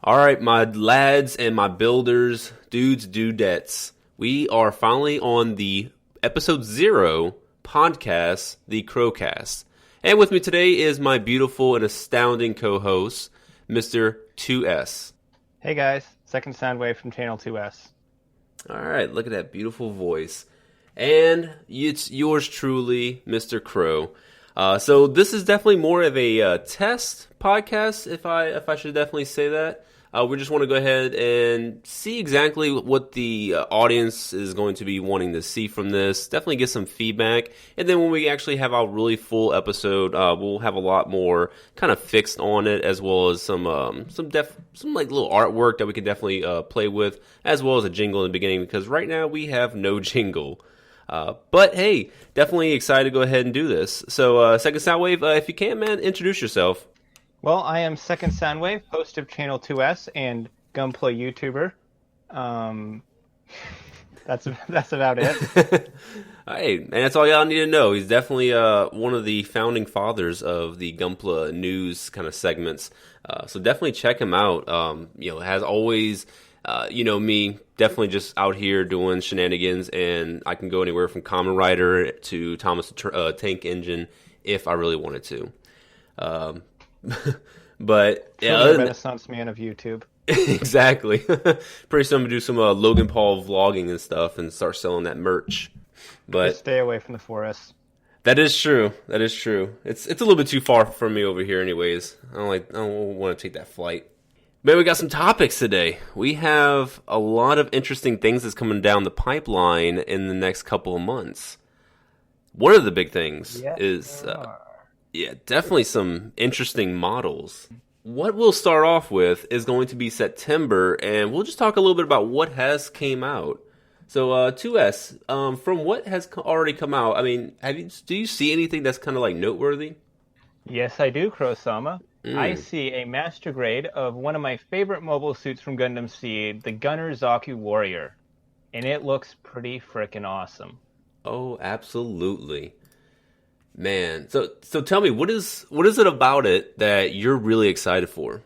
All right, my lads and my builders, dudes, dudettes. We are finally on the episode 0 podcast, the Krowcast. And with me today is my beautiful and astounding co-host, Mr. 2S. Hey guys, second sound wave from Channel 2S. All right, look at that beautiful voice. And it's yours truly, Mr. Crow. So this is definitely more of a test podcast, if I should definitely say that. We just want to go ahead and see exactly what the audience is going to be wanting to see from this. Definitely get some feedback, and then when we actually have our really full episode, we'll have a lot more kind of fixed on it, as well as some like little artwork that we can definitely play with, as well as a jingle in the beginning. Because right now we have no jingle. But hey, definitely excited to go ahead and do this. So, Second Soundwave, if you can, man, introduce yourself. Well, I am Second Soundwave, host of Channel 2S and Gunplay YouTuber. That's about it. Hey, and that's all y'all need to know. He's definitely one of the founding fathers of the Gunpla news kind of segments. So definitely check him out. As always, me definitely just out here doing shenanigans, and I can go anywhere from Kamen Rider to Thomas Tank Engine if I really wanted to. But yeah, the Renaissance man of YouTube. Exactly. Pretty soon I'm gonna do some Logan Paul vlogging and stuff and start selling that merch. But just stay away from the forest. That is true. It's a little bit too far from me over here, anyways. I don't want to take that flight. Man, we got some topics today. We have a lot of interesting things that's coming down the pipeline in the next couple of months. One of the big things is definitely some interesting models. What we'll start off with is going to be September, and we'll just talk a little bit about what has came out. So, 2S, from what has already come out, I mean, do you see anything that's kind of like noteworthy? Yes, I do, KrowSama. I see a master grade of one of my favorite mobile suits from Gundam Seed, the Gunner Zaku Warrior, and it looks pretty frickin' awesome. Oh, absolutely. Man, so tell me, what is it about it that you're really excited for?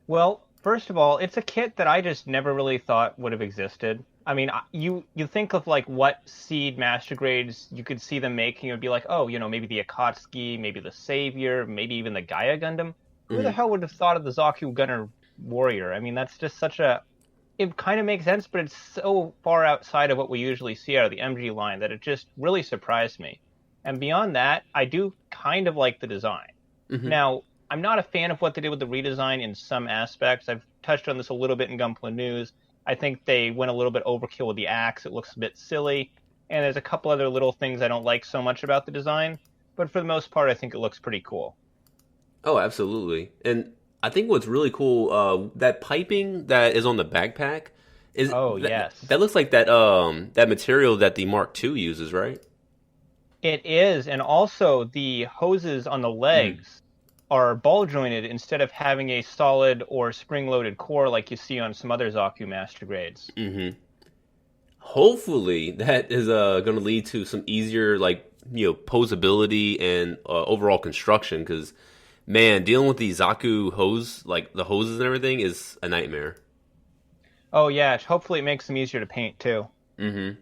Well, first of all, it's a kit that I just never really thought would have existed. I mean, you think of like what Seed Master Grades you could see them making. It would be like, oh, maybe the Akatsuki, maybe the Savior, maybe even the Gaia Gundam. Who the hell would have thought of the Zaku Gunner Warrior? I mean, that's just it kind of makes sense, but it's so far outside of what we usually see out of the MG line that it just really surprised me. And beyond that, I do kind of like the design. Mm-hmm. Now, I'm not a fan of what they did with the redesign in some aspects. I've touched on this a little bit in Gunpla News. I think they went a little bit overkill with the axe. It looks a bit silly. And there's a couple other little things I don't like so much about the design. But for the most part, I think it looks pretty cool. Oh, absolutely. And I think what's really cool, that piping that is on the backpack is yes. That looks like that material that the Mark II uses, right? It is, and also the hoses on the legs are ball jointed instead of having a solid or spring loaded core like you see on some other Zaku Master Grades. Mm-hmm. Hopefully that is going to lead to some easier posability and overall construction, because man, dealing with the Zaku hose, like the hoses and everything, is a nightmare. Oh yeah, hopefully it makes them easier to paint too. Mm-hmm.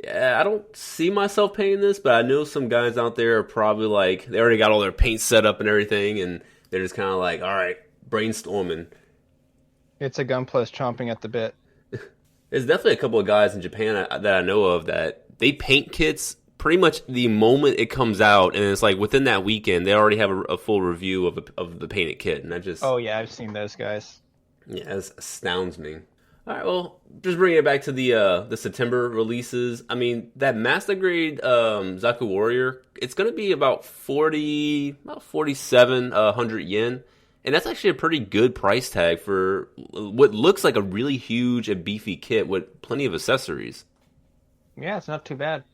Yeah, I don't see myself painting this, but I know some guys out there are probably like, they already got all their paint set up and everything, and they're just kind of like, all right, brainstorming. It's a Gunpla chomping at the bit. There's definitely a couple of guys in Japan that I know of that they paint kits pretty much the moment it comes out, and it's like within that weekend they already have a full review of the painted kit, and I just... Oh yeah, I've seen those guys. Yeah, it astounds me. All right, well, just bringing it back to the September releases. I mean, that Master Grade Zaku Warrior, it's going to be about 4,700 yen, and that's actually a pretty good price tag for what looks like a really huge and beefy kit with plenty of accessories. Yeah, it's not too bad.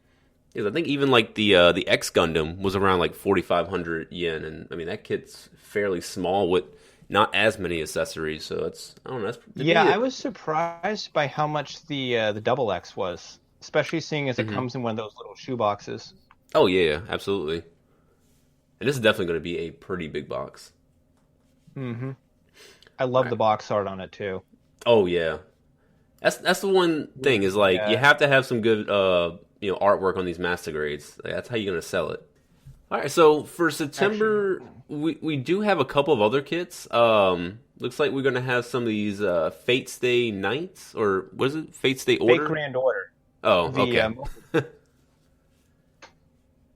Yeah, I think even like the X Gundam was around like 4,500 yen, and I mean that kit's fairly small with not as many accessories, so I don't know. I was surprised by how much the Double X was, especially seeing as it comes in one of those little shoe boxes. Oh yeah, absolutely. And this is definitely going to be a pretty big box. Mm-hmm. I love the box art on it too. Oh yeah, that's the one thing is like you Yeah. have to have some good artwork on these Mastigrades. Like, that's how you're gonna sell it. All right, so for Actually, September, we do have a couple of other kits. Looks like we're gonna have some of these Fate Stay Knights, or what is it? Fate Stay Fake Order. Grand Order. Oh, The okay.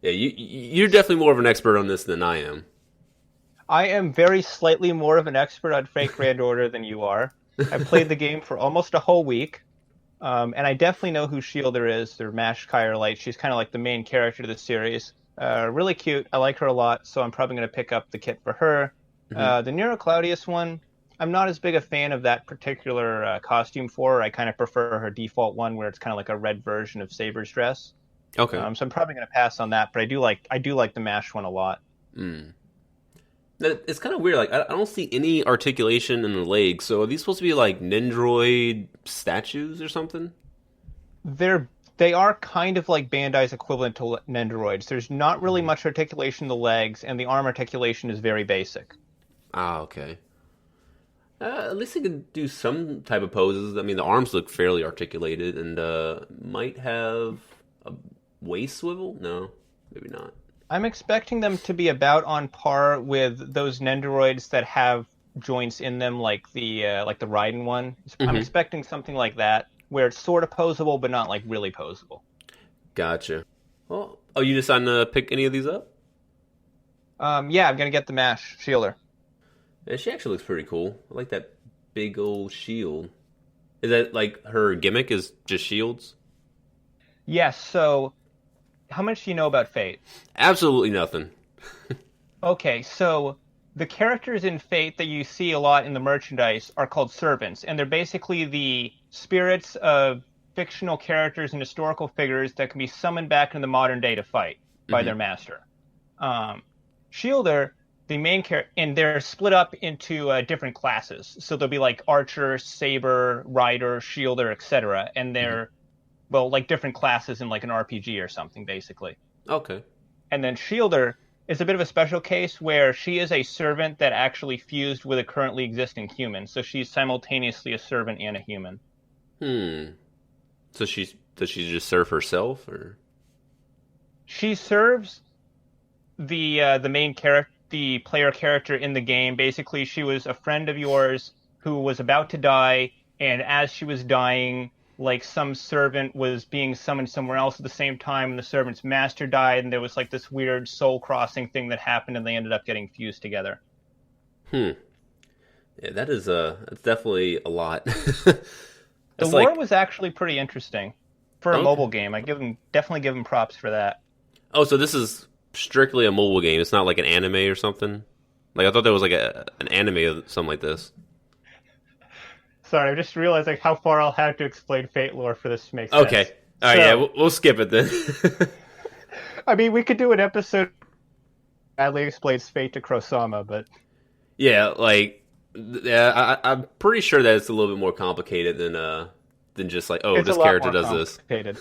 Yeah, you're definitely more of an expert on this than I am. I am very slightly more of an expert on Fake Grand Order than you are. I played the game for almost a whole week, and I definitely know who Shielder is, or Mash Light. She's kind of like the main character of the series. Really cute. I like her a lot, so I'm probably going to pick up the kit for her. Hmm. The Nero Claudius one, I'm not as big a fan of that particular costume for her. I kind of prefer her default one, where it's kind of like a red version of Saber's dress. Okay. So I'm probably going to pass on that, but I do like the Mash one a lot. Mm. It's kind of weird. Like I don't see any articulation in the legs. So are these supposed to be like Nendroid statues or something? They are kind of like Bandai's equivalent to Nendoroids. There's not really much articulation in the legs, and the arm articulation is very basic. Ah, okay. At least they could do some type of poses. I mean, the arms look fairly articulated, and might have a waist swivel. No, maybe not. I'm expecting them to be about on par with those Nendoroids that have joints in them, like the Raiden one. I'm Hmm. expecting something like that, where it's sort of posable, but not like really posable. Gotcha. Well, oh, you deciding to pick any of these up? Yeah, I'm gonna get the Mash Shielder. Yeah, she actually looks pretty cool. I like that big old shield. Is that like her gimmick? Is just shields? Yes. So, how much do you know about Fate? Absolutely nothing. Okay, so the characters in Fate that you see a lot in the merchandise are called servants, and they're basically the spirits of fictional characters and historical figures that can be summoned back in the modern day to fight by Hmm. their master. Um, Shielder, the main character, and they're split up into different classes. So there'll be like archer, saber, rider, shielder, etc., and Hmm. they're well like different classes in like an RPG or something, basically. Okay. And then Shielder is a bit of a special case where she is a servant that actually fused with a currently existing human. So she's simultaneously a servant and a human. Hmm. So does she just serve herself or? She serves the main character, the player character in the game. Basically, she was a friend of yours who was about to die, and as she was dying, like some servant was being summoned somewhere else at the same time, and the servant's master died, and there was like this weird soul crossing thing that happened, and they ended up getting fused together. Hmm. Yeah, that's definitely a lot. The That's lore like was actually pretty interesting for a okay. mobile game. Definitely give them props for that. Oh, so this is strictly a mobile game. It's not like an anime or something. Like I thought there was like an anime or something like this. Sorry, I just realized like how far I'll have to explain Fate lore for this to make sense. Okay. All right. Yeah, So, we'll skip it then. I mean, we could do an episode badly explains Fate to KrowSama, but Yeah, like yeah, I'm pretty sure that it's a little bit more complicated than just like oh it's a this lot character more does this. complicated.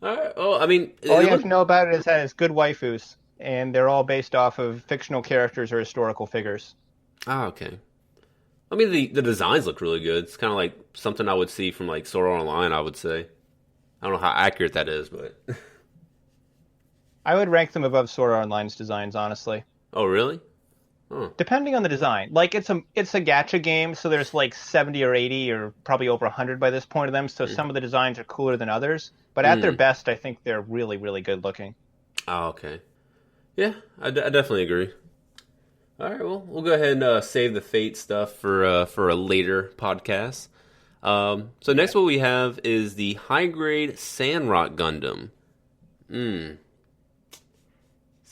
All right. Well, I mean, All it you have look, to know about it is that it's good waifus, and they're all based off of fictional characters or historical figures. okay. I mean, the designs look really good. It's kind of like something I would see from like Sword Art Online. I would say. I don't know how accurate that is, but I would rank them above Sword Art Online's designs, honestly. oh really? Oh. Depending on the design. Like it's a gacha game, so there's like 70 or 80 or probably over 100 by this point of them, so some of the designs are cooler than others, but at their Mm. best I think they're really really good looking. Oh, okay. Yeah, I definitely agree. All right, well, we'll go ahead and save the Fate stuff for a later podcast. So Yeah. next, what we have is the high grade Sandrock Gundam. Hmm.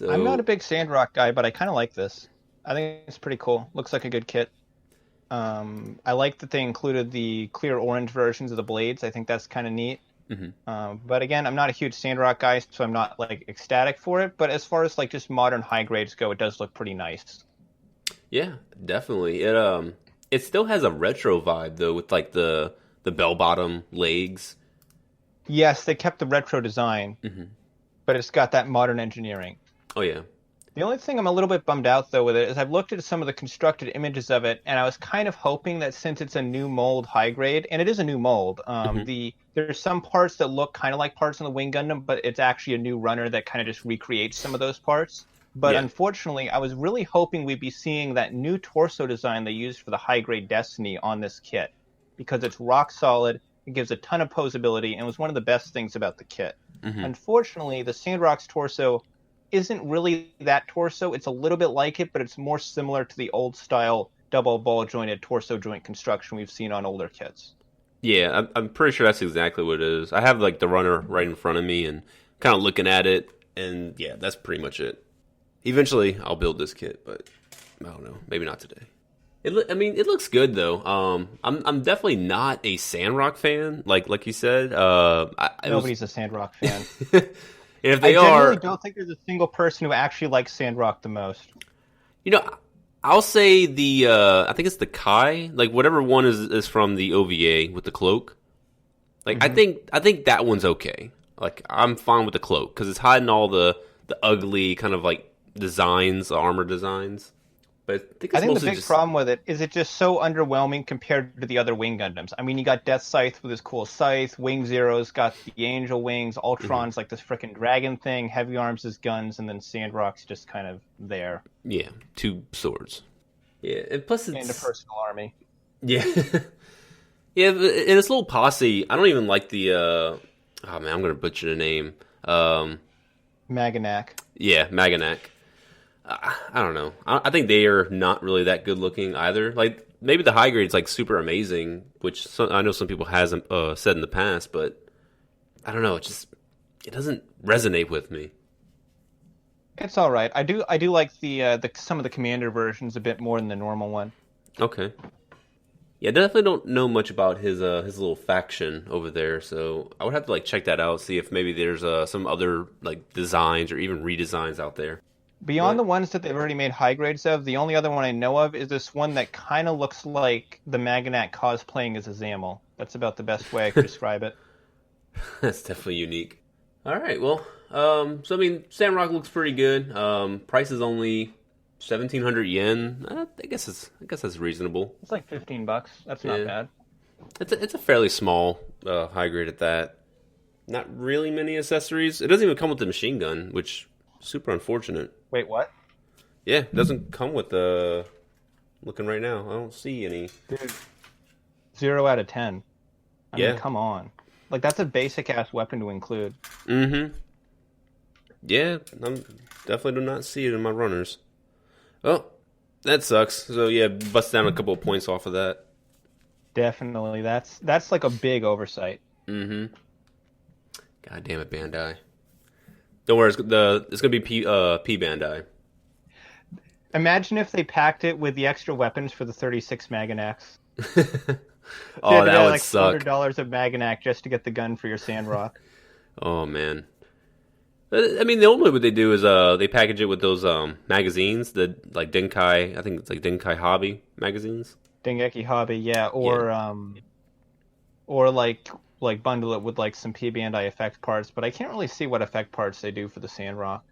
I'm not So a big Sandrock guy, but I kind of like this. I think it's pretty cool. Looks like a good kit. I like that they included the clear orange versions of the blades. I think that's kind of neat. mhm. But again, I'm not a huge Sandrock guy, so I'm not like ecstatic for it. But as far as like just modern high grades go, it does look pretty nice. Yeah, definitely. It still has a retro vibe though, with like the bell bottom legs. Yes, they kept the retro design, Hmm. but it's got that modern engineering. Oh yeah. The only thing I'm a little bit bummed out though with it is I've looked at some of the constructed images of it, and I was kind of hoping that since it's a new mold high grade, and it is a new mold, Hmm. there's some parts that look kind of like parts in the Wing Gundam, but it's actually a new runner that kind of just recreates some of those parts. But Yeah. unfortunately, I was really hoping we'd be seeing that new torso design they used for the high grade Destiny on this kit because it's rock solid. It gives a ton of posability, and was one of the best things about the kit. Hmm. Unfortunately, the Sandrock's torso isn't really that torso. It's a little bit like it, but it's more similar to the old style double ball jointed torso joint construction we've seen on older kits. Yeah, I'm pretty sure that's exactly what it is. I have like the runner right in front of me and kind of looking at it, and yeah, that's pretty much it. Eventually, I'll build this kit, but I don't know, maybe not today. I mean, it looks good though. I'm definitely not a Sandrock fan, like you said. I was Nobody's a Sandrock fan. if I they genuinely are, don't think there's a single person who actually likes Sandrock the most. you know, I'll say the I think it's the Kai, like whatever one is from the OVA with the cloak. Like Hmm. I think that one's okay. Like I'm fine with the cloak because it's hiding all the ugly kind of like designs, armor designs. But I think I it's think the mostly big just problem with it is it's just so underwhelming compared to the other Wing Gundams. I mean, you got Death Scythe with his cool scythe, Wing Zero's got the angel wings, mhm. Ultron's like this frickin' dragon thing, Heavy Arms is guns, and then Sandrock's just kind of there. Yeah, two swords. Yeah, and plus And a it's personal army. yeah. Yeah, and it's a little posse. I don't even like the oh man, I'm gonna butcher the name. Um Maganak. yeah, Maganak. I don't know. I think they are not really that good looking either. Like maybe the high grade's like super amazing, which I know some people has said in the past, but I don't know. It doesn't resonate with me. It's all right. I do like the some of the commander versions a bit more than the normal one. Okay. Yeah, I definitely don't know much about his little faction over there, so I would have to like check that out, see if maybe there's some other like designs or even redesigns out there. Beyond But the ones that they've already made high grades of, the only other one I know of is this one that kind of looks like the Maganak cosplaying as a Zamel. That's about the best way I could describe it. that's definitely unique. All right, well, so I mean, Samrock looks pretty good. Price is only 1,700 yen. I guess that's reasonable. It's like $15. That's not Yeah, bad. it's a fairly small high grade at that. Not really many accessories. It doesn't even come with the machine gun, which is super unfortunate. Wait, what? Yeah, it doesn't come with the. Looking right now, I don't see any. Dude, 0 out of 10. I mean, Yeah. come on. Like that's a basic ass weapon to include. Mm-hmm. Yeah, I'm definitely do not see it in my runners. Oh, that sucks. So yeah, bust down a couple of points off of that. Definitely, that's like a big oversight. Mm-hmm. God damn it, Bandai. Don't worry, it's gonna be P Bandai. Imagine if they packed it with the extra weapons for the 36 Maganacs. They Oh, had to that buy would like suck. $400 of Maganak just to get the gun for your Sandrock. Oh man. I mean, the only way what they do is they package it with those magazines, the like Denkai. I think it's like Denkai Hobby magazines. Dengeki Hobby, yeah, Yeah. or like bundle it with like some P Bandai effect parts, but I can't really see what effect parts they do for the Sandrock.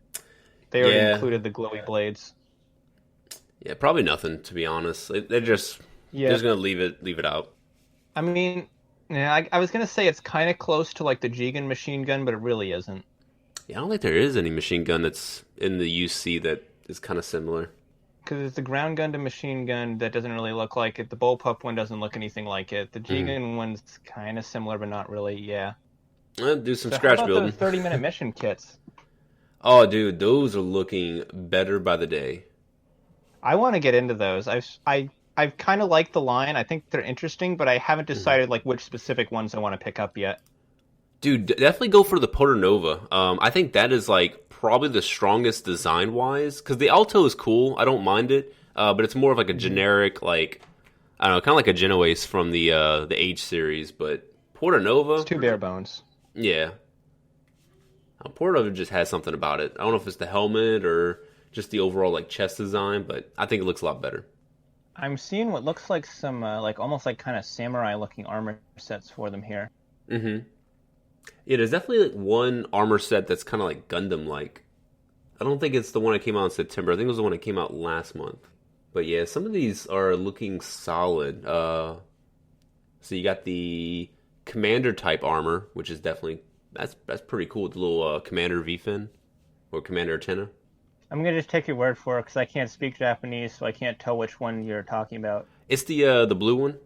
They already Yeah. included the glowy blades. Yeah. Probably nothing to be honest. They're Yeah, just gonna leave it out. I mean, yeah, I was gonna say it's kind of close to like the Jigen machine gun, but it really isn't. Yeah, I don't think there is any machine gun that's in the UC that is kind of similar. Because it's the ground gun to machine gun that doesn't really look like it. The bullpup one doesn't look anything like it. The Mm. Jigen one's kind of similar, but not really. Yeah. Do some So how scratch about those building. 30-minute mission kits? Oh, dude, those are looking better by the day. I want to get into those. I've kind of liked the line. I think they're interesting, but I haven't Mhm. decided like which specific ones I want to pick up yet. Dude, definitely go for the Portanova. I think that is like probably the strongest design wise because the Alto is cool. I don't mind it, but it's more of like a Hmm. generic like I don't know, kind of like a Genoese from the Age series. But It's Portanova, too bare bones. yeah, Portanova just has something about it. I don't know if it's the helmet or just the overall like chest design, but I think it looks a lot better. I'm seeing what looks like some like almost like kind of samurai looking armor sets for them here. Mm-hmm. Yeah, there's definitely like one armor set that's kind of like Gundam like. I don't think it's the one that came out in September. I think it was the one that came out last month. But yeah, some of these are looking solid. So you got the Commander type armor, which is definitely that's pretty cool. The little Commander V-fin or Commander antenna. I'm gonna just take your word for it because I can't speak Japanese, so I can't tell which one you're talking about. It's the blue one.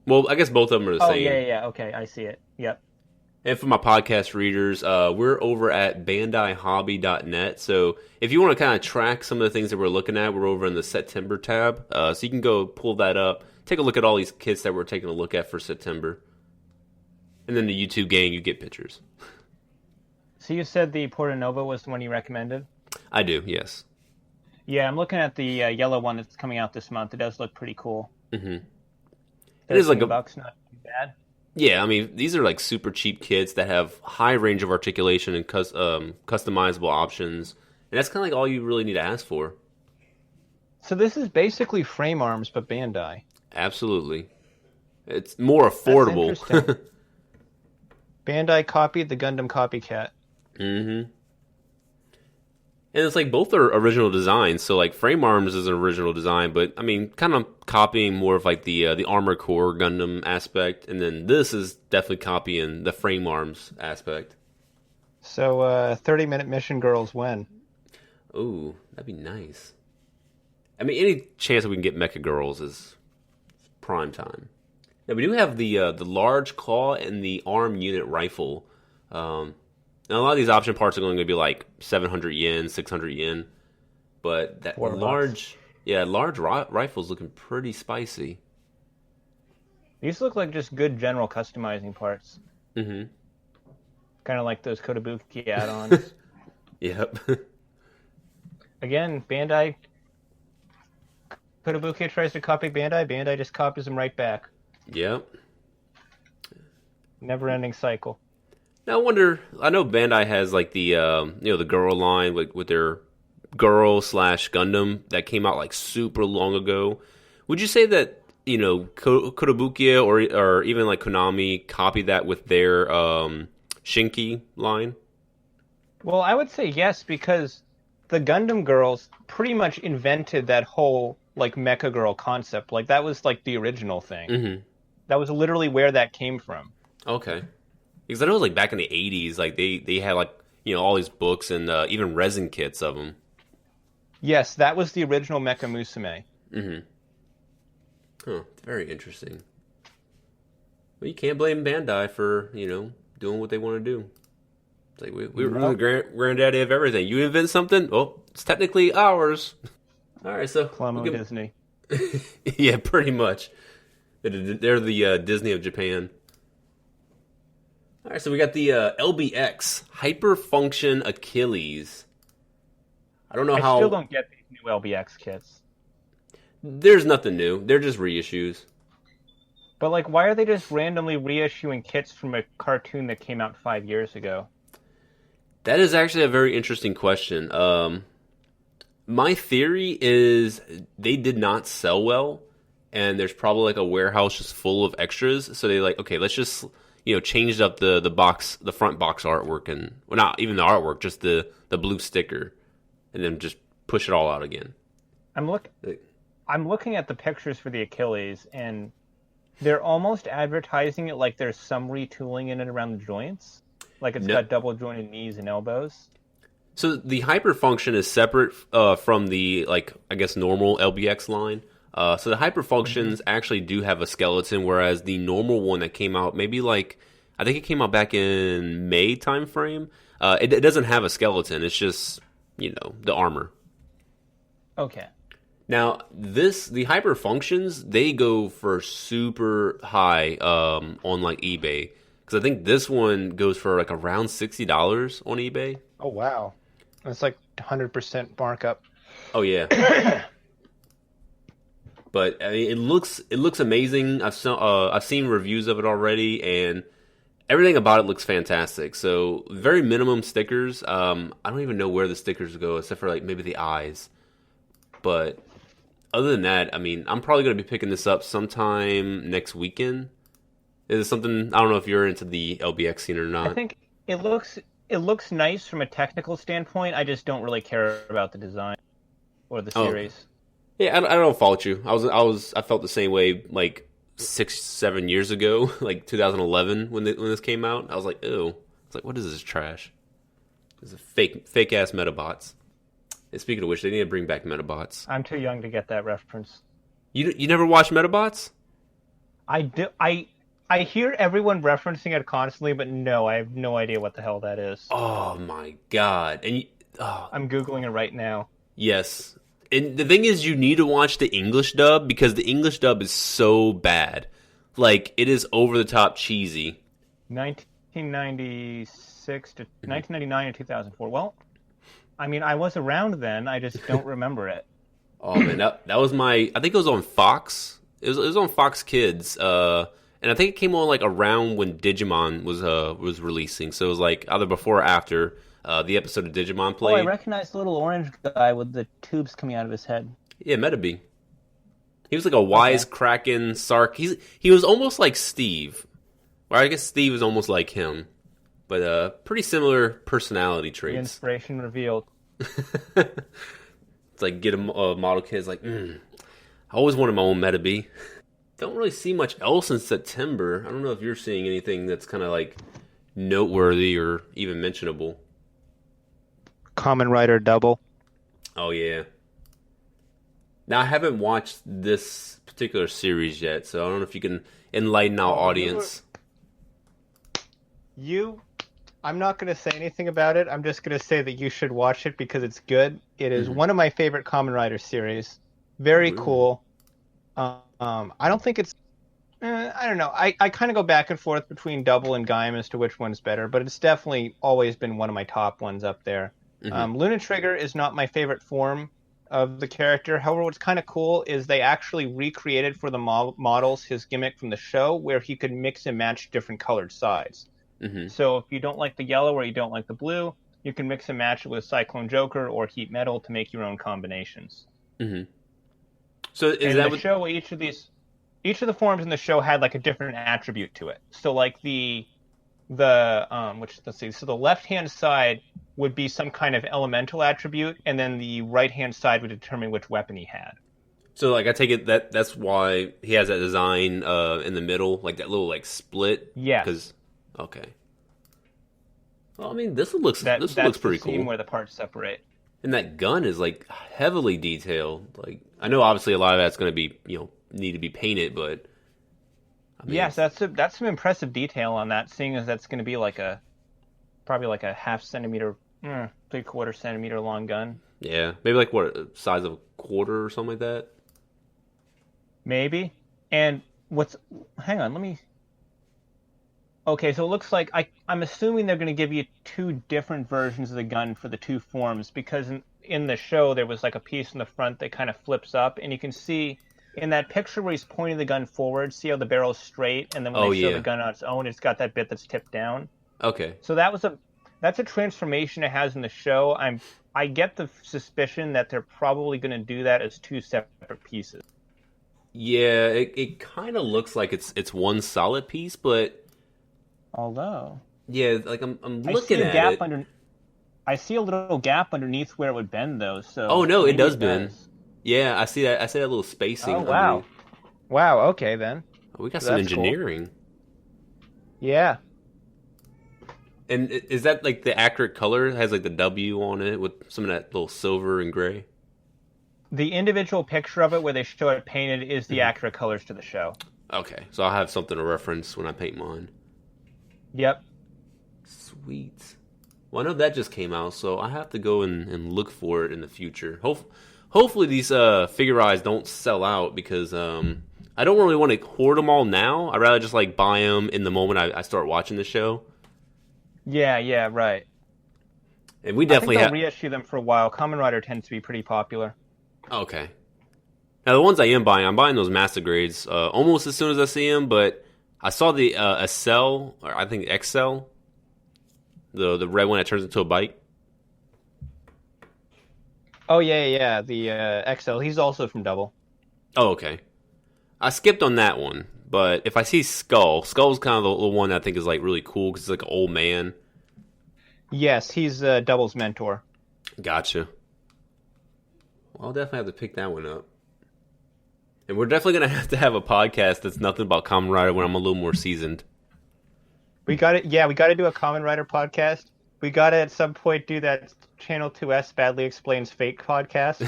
Well, I guess both of them are the same. Yeah. Okay, I see it. Yep. And for my podcast readers, we're over at BandaiHobby.net. So if you want to kind of track some of the things that we're looking at, we're over in the September tab. So you can go pull that up, take a look at all these kits that we're taking a look at for September. And then the YouTube gang, you get pictures. So you said the Porta Nova was the one you recommended? I do, yes. Yeah, I'm looking at the yellow one that's coming out this month. It does look pretty cool. Mm-hmm. It is like $13, not too bad. Yeah, I mean, these are like super cheap kits that have high range of articulation and customizable options. And that's kind of like all you really need to ask for. So this is basically frame arms, but Bandai. Absolutely. It's more affordable. That's interesting. Bandai copied the Gundam copycat. Mm-hmm. And it's like both are original designs. So like Frame Arms is an original design, but I mean, kind of copying more of like the Armored Core Gundam aspect, and then this is definitely copying the Frame Arms aspect. So 30-minute mission girls when? Ooh, that'd be nice. I mean, any chance that we can get Mecha Girls is prime time. Now we do have the large claw and the arm unit rifle. Now, a lot of these option parts are going to be like 700 yen, 600 yen. But that large rifle's looking pretty spicy. These look like just good general customizing parts. Mm-hmm. Kind of like those Kotobuki add-ons. Yep. Again, Bandai... Kotobuki tries to copy Bandai, Bandai just copies them right back. Yep. Never-ending cycle. Now, I know Bandai has like the the girl line with their Girl/Gundam that came out like super long ago. Would you say that Kotobukiya or even like Konami copied that with their Shinki line? Well, I would say yes, because the Gundam girls pretty much invented that whole like mecha girl concept. Like that was like the original thing. Mm-hmm. That was literally where that came from. Okay. Because I know it was like back in the 80s, like they had like, all these books and even resin kits of them. Yes, that was the original Mecha Musume. Mm-hmm. Huh, very interesting. Well, you can't blame Bandai for, doing what they want to do. It's like, we're the granddaddy of everything. You invent something, well, it's technically ours. All right, so... Disney. Yeah, pretty much. They're the Disney of Japan. All right, so we got the LBX Hyperfunction Achilles. I don't know how. I still don't get these new LBX kits. There's nothing new. They're just reissues. But like, why are they just randomly reissuing kits from a cartoon that came out 5 years ago? That is actually a very interesting question. My theory is they did not sell well, and there's probably like a warehouse just full of extras. So they like, okay, let's just changed up the box, the front box artwork, and well, not even the artwork, just the blue sticker, and then just push it all out again. I'm looking at the pictures for the Achilles, and they're almost advertising it like there's some retooling in it around the joints, like it's got double jointed knees and elbows. So the Hyperfunction is separate from the normal LBX line. So the Hyperfunctions actually do have a skeleton, whereas the normal one that came out I think it came out back in May time frame. It doesn't have a skeleton. It's just the armor. Okay. Now the Hyperfunctions, they go for super high on like eBay, because I think this one goes for like around $60 on eBay. Oh wow, that's like 100% markup. Oh yeah. But I mean, it looks amazing. I've seen reviews of it already, and everything about it looks fantastic. So very minimum stickers. I don't even know where the stickers go, except for like maybe the eyes. But other than that, I mean, I'm probably going to be picking this up sometime next weekend. Is it something, I don't know if you're into the LBX scene or not. I think it looks it looks nice from a technical standpoint. I just don't really care about the design or the Oh, series. yeah, I don't fault you. I felt the same way like 6, 7 years ago, like 2011 when this came out. I was like, ew. It's like, what is this trash? It's a fake ass Metabots. And speaking of which, they need to bring back Metabots. I'm too young to get that reference. You never watched Metabots? I do. I hear everyone referencing it constantly, but no, I have no idea what the hell that is. Oh my god! Oh, I'm googling it right now. yes. And the thing is, you need to watch the English dub because the English dub is so bad. Like, it is over the top cheesy. 1996 to 1999 to 2004. Well, I mean, I was around then. I just don't remember it. Oh man, that was my. I think it was on Fox. It was on Fox Kids. And I think it came on like around when Digimon was releasing. So it was like either before or after the episode of Digimon Oh, played. I recognize the little orange guy with the tubes coming out of his head. Yeah, Metabee. He was like a wise Kraken Sark. He was almost like Steve. Or I guess Steve is almost like him. But pretty similar personality The traits. inspiration revealed. It's like get a model kid. It's like, I always wanted my own Metabee. Don't really see much else in September. I don't know if you're seeing anything that's kind of like noteworthy or even mentionable. Kamen Rider Double. Oh yeah. Now I haven't watched this particular series yet, so I don't know if you can enlighten our audience. I'm not going to say anything about it. I'm just going to say that you should watch it because it's good. It is one of my favorite Kamen Rider series. Very cool. I don't think it's... I don't know. I kind of go back and forth between Double and Gaim as to which one's better, but it's definitely always been one of my top ones up there. Luna Trigger is not my favorite form of the character. However, what's kind of cool is they actually recreated for the models his gimmick from the show where he could mix and match different colored sides. So if you don't like the yellow or you don't like the blue, you can mix and match it with Cyclone Joker or Heat Metal to make your own combinations. So is that show, each of the forms in the show had like a different attribute to it. So like the left hand side would be some kind of elemental attribute, and then the right hand side would determine which weapon he had. So like I take it that's why he has that design in the middle, like that little like split. Yeah. Okay. Well, I mean, this looks pretty the cool. scene where the parts separate. And that gun is like heavily detailed. Like I know obviously a lot of that's going to be need to be painted, but I mean, yes, that's some impressive detail on that. Seeing as that's going to be probably like a half centimeter, 3/4 centimeter long gun. Yeah, maybe like what size of a quarter or something like that. Maybe. And hang on, let me. Okay, so it looks like I'm assuming they're going to give you two different versions of the gun for the two forms, because in the show there was like a piece in the front that kind of flips up, and you can see in that picture where he's pointing the gun forward, see how the barrel's straight, and then when they show the gun on its own, it's got that bit that's tipped down. Okay. So that's a transformation it has in the show. I get the suspicion that they're probably going to do that as two separate pieces. Yeah, it kind of looks like it's one solid piece, but although yeah, like I'm looking at it. I see a little gap underneath where it would bend, though. So oh no, it does bend. Yeah, I see that. I see that little spacing. Oh wow, underneath. Wow. Okay then. Oh, we got some engineering. Cool. Yeah. And is that like the accurate color? It has like the W on it with some of that little silver and gray. The individual picture of it where they show it painted is the accurate colors to the show. Okay, so I'll have something to reference when I paint mine. Yep. Sweet. Well, I know that just came out, so I have to go and look for it in the future. Hopefully these figure eyes don't sell out, because I don't really want to hoard them all now. I'd rather just like buy them in the moment I start watching the show. Yeah, right. And we definitely they'll reissue them for a while. Kamen Rider tends to be pretty popular. Okay. Now the ones I'm buying those master grades almost as soon as I see them. But I saw the SL, or I think XL, the red one that turns into a bike. Oh yeah, the XL. He's also from Double. Oh, okay. I skipped on that one, but if I see Skull's kind of the one that I think is like really cool because it's like an old man. Yes, he's Double's mentor. Gotcha. Well, I'll definitely have to pick that one up. And we're definitely going to have a podcast that's nothing about Kamen Rider when I'm a little more seasoned. We got it. Yeah, we got to do a Kamen Rider podcast. We got to at some point do that Channel 2S Badly Explains Fate podcast.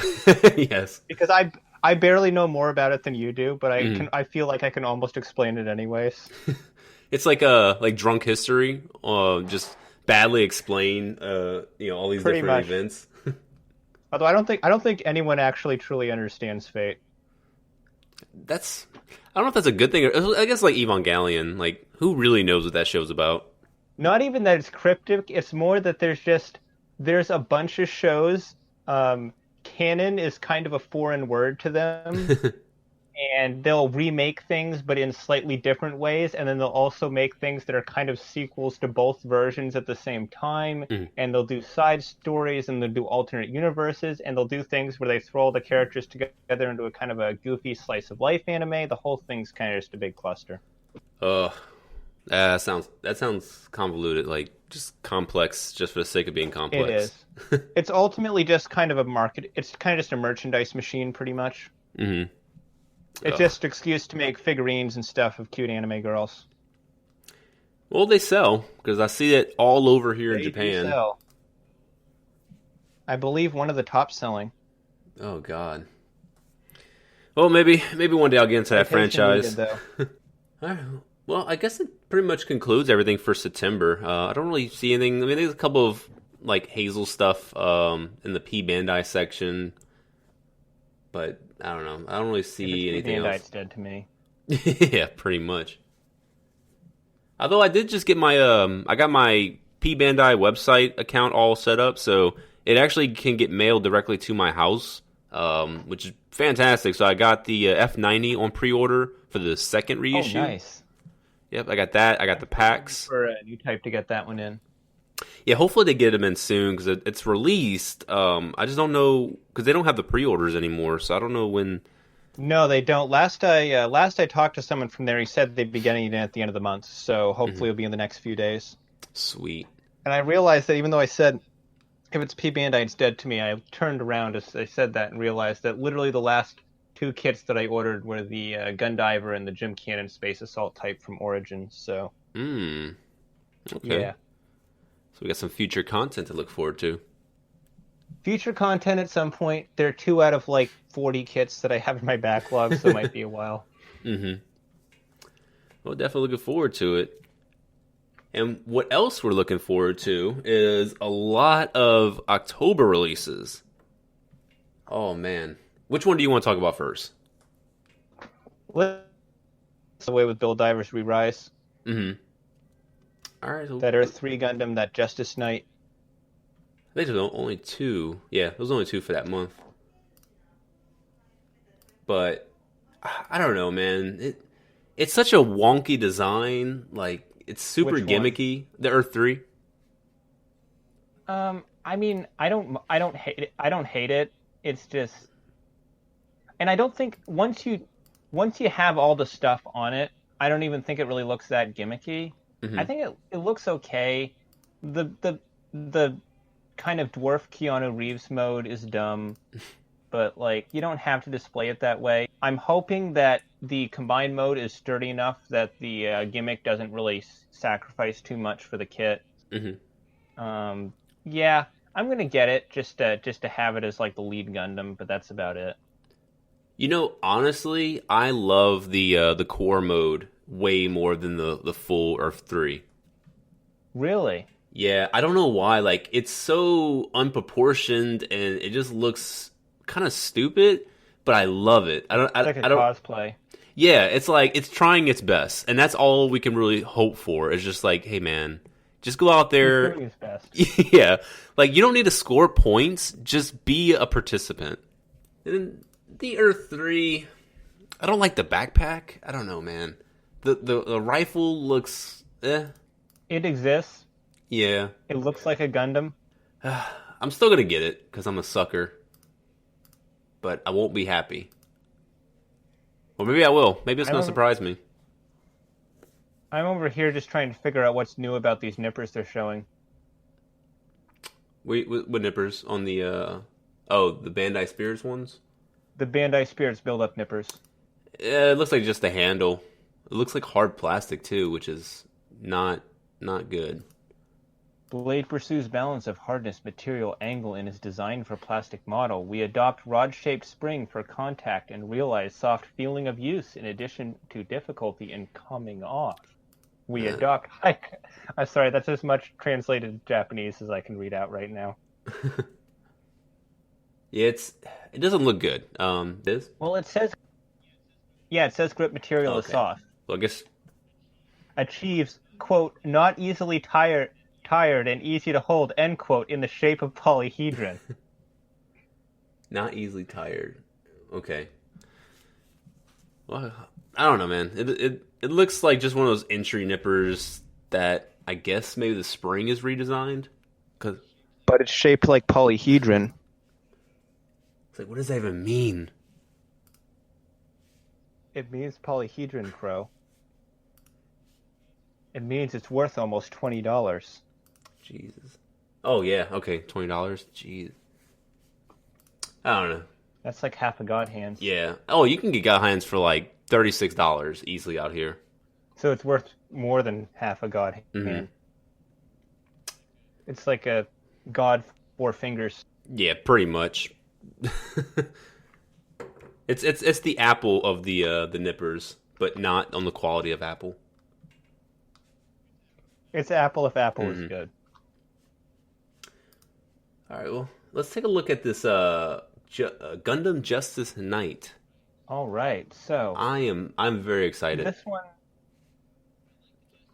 Yes. Because I barely know more about it than you do, but I feel like I can almost explain it anyways. It's like drunk history, just badly explain all these Pretty different much. events. Although I don't think anyone actually truly understands Fate. I don't know if that's a good thing. I guess like Evangelion, like who really knows what that show's about? Not even that it's cryptic. It's more that there's a bunch of shows. Canon is kind of a foreign word to them, and they'll remake things, but in slightly different ways. And then they'll also make things that are kind of sequels to both versions at the same time. And they'll do side stories, and they'll do alternate universes, and they'll do things where they throw all the characters together into a kind of a goofy slice of life anime. The whole thing's kind of just a big cluster. That sounds convoluted, like just complex, just for the sake of being complex. It is. It's ultimately just kind of a market. It's kind of just a merchandise machine, pretty much. Mm-hmm. It's just an excuse to make figurines and stuff of cute anime girls. Well, they sell, because I see it all over here in They Japan. do sell. I believe one of the top selling. Oh God. Well, maybe one day I'll get into that franchise. Needed, All right. Well, I guess it pretty much concludes everything for September. I don't really see anything. I mean, there's a couple of like Hazel stuff in the P Bandai section, but I don't know. I don't really see anything else. Bandai's dead to me. Yeah, pretty much. Although I did just get my I got my P Bandai website account all set up, so it actually can get mailed directly to my house, which is fantastic. So I got the F90 on pre-order for the second reissue. Oh, nice. Yep, I got that. I got the packs. For a new type to get that one in. Yeah, hopefully they get them in soon because it's released. I just don't know because they don't have the pre-orders anymore, so I don't know when. No, they don't. Last I talked to someone from there, he said they'd be getting it in at the end of the month. So hopefully it'll be in the next few days. Sweet. And I realized that even though I said if it's P Bandai, it's dead to me, I turned around as I said that and realized that literally the last two kits that I ordered were the Gundiver and the Jim Cannon Space Assault type from Origin. So. Okay. Yeah. So we got some future content to look forward to. Future content at some point. There are 2 out of like 40 kits that I have in my backlog, so it might be a while. Mm-hmm. Well, definitely looking forward to it. And what else we're looking forward to is a lot of October releases. Oh, man. Which one do you want to talk about first? Let's away with Bill Diver's Re-Rise. Mm-hmm. All right. That Earth 3 Gundam, that Justice Knight. I think there's only 2. Yeah, there's only 2 for that month. But I don't know, man. It's such a wonky design. Like it's super Which gimmicky. The Earth 3. I mean, I don't hate it. I don't hate it. It's just, and I don't think once you have all the stuff on it, I don't even think it really looks that gimmicky. Mm-hmm. I think it looks okay. The kind of dwarf Keanu Reeves mode is dumb, but like you don't have to display it that way. I'm hoping that the combined mode is sturdy enough that the gimmick doesn't really sacrifice too much for the kit. Mm-hmm. Yeah, I'm gonna get it just to have it as like the lead Gundam, but that's about it. You know, honestly, I love the core mode way more than the full Earth 3. Really? Yeah, I don't know why. Like, it's so unproportioned and it just looks kind of stupid, but I love it. It's like a cosplay. Yeah, it's like it's trying its best, and that's all we can really hope for. Is just like, hey, man, just go out there. He's doing his best. Yeah, like you don't need to score points. Just be a participant. And then the Earth 3, I don't like the backpack. I don't know, man. The rifle looks It exists. Yeah. It looks like a Gundam. I'm still gonna get it because I'm a sucker, but I won't be happy. Or maybe I will. Maybe it's gonna surprise me. I'm over here just trying to figure out what's new about these nippers they're showing. Wait, what nippers on the oh, the Bandai Spears ones? The Bandai Spirits build-up nippers. Yeah, it looks like just the handle. It looks like hard plastic too, which is not good. Blade pursues balance of hardness, material, angle and is designed for plastic model. We adopt rod-shaped spring for contact and realize soft feeling of use in addition to difficulty in coming off. We adopt... I'm sorry, that's as much translated Japanese as I can read out right now. Yeah, it doesn't look good. This? Well, it says... Yeah, it says grip material is soft. Well, I guess... Achieves, quote, not easily tired and easy to hold, end quote, in the shape of polyhedron. Not easily tired. Okay. Well, I don't know, man. It looks like just one of those entry nippers that I guess maybe the spring is redesigned. But it's shaped like polyhedron. It's like, what does that even mean? It means polyhedron, Crow. It means it's worth almost $20. Jesus. Oh, yeah. Okay, $20. Jeez. I don't know. That's like half a god hands. Yeah. Oh, you can get god hands for like $36 easily out here. So it's worth more than half a god hand. It's like a god 4 fingers. Yeah, pretty much. It's the Apple of the nippers, but not on the quality of Apple. It's Apple if Apple is good. All right, well, let's take a look at this Gundam Justice Knight. All right, so I'm very excited. This one,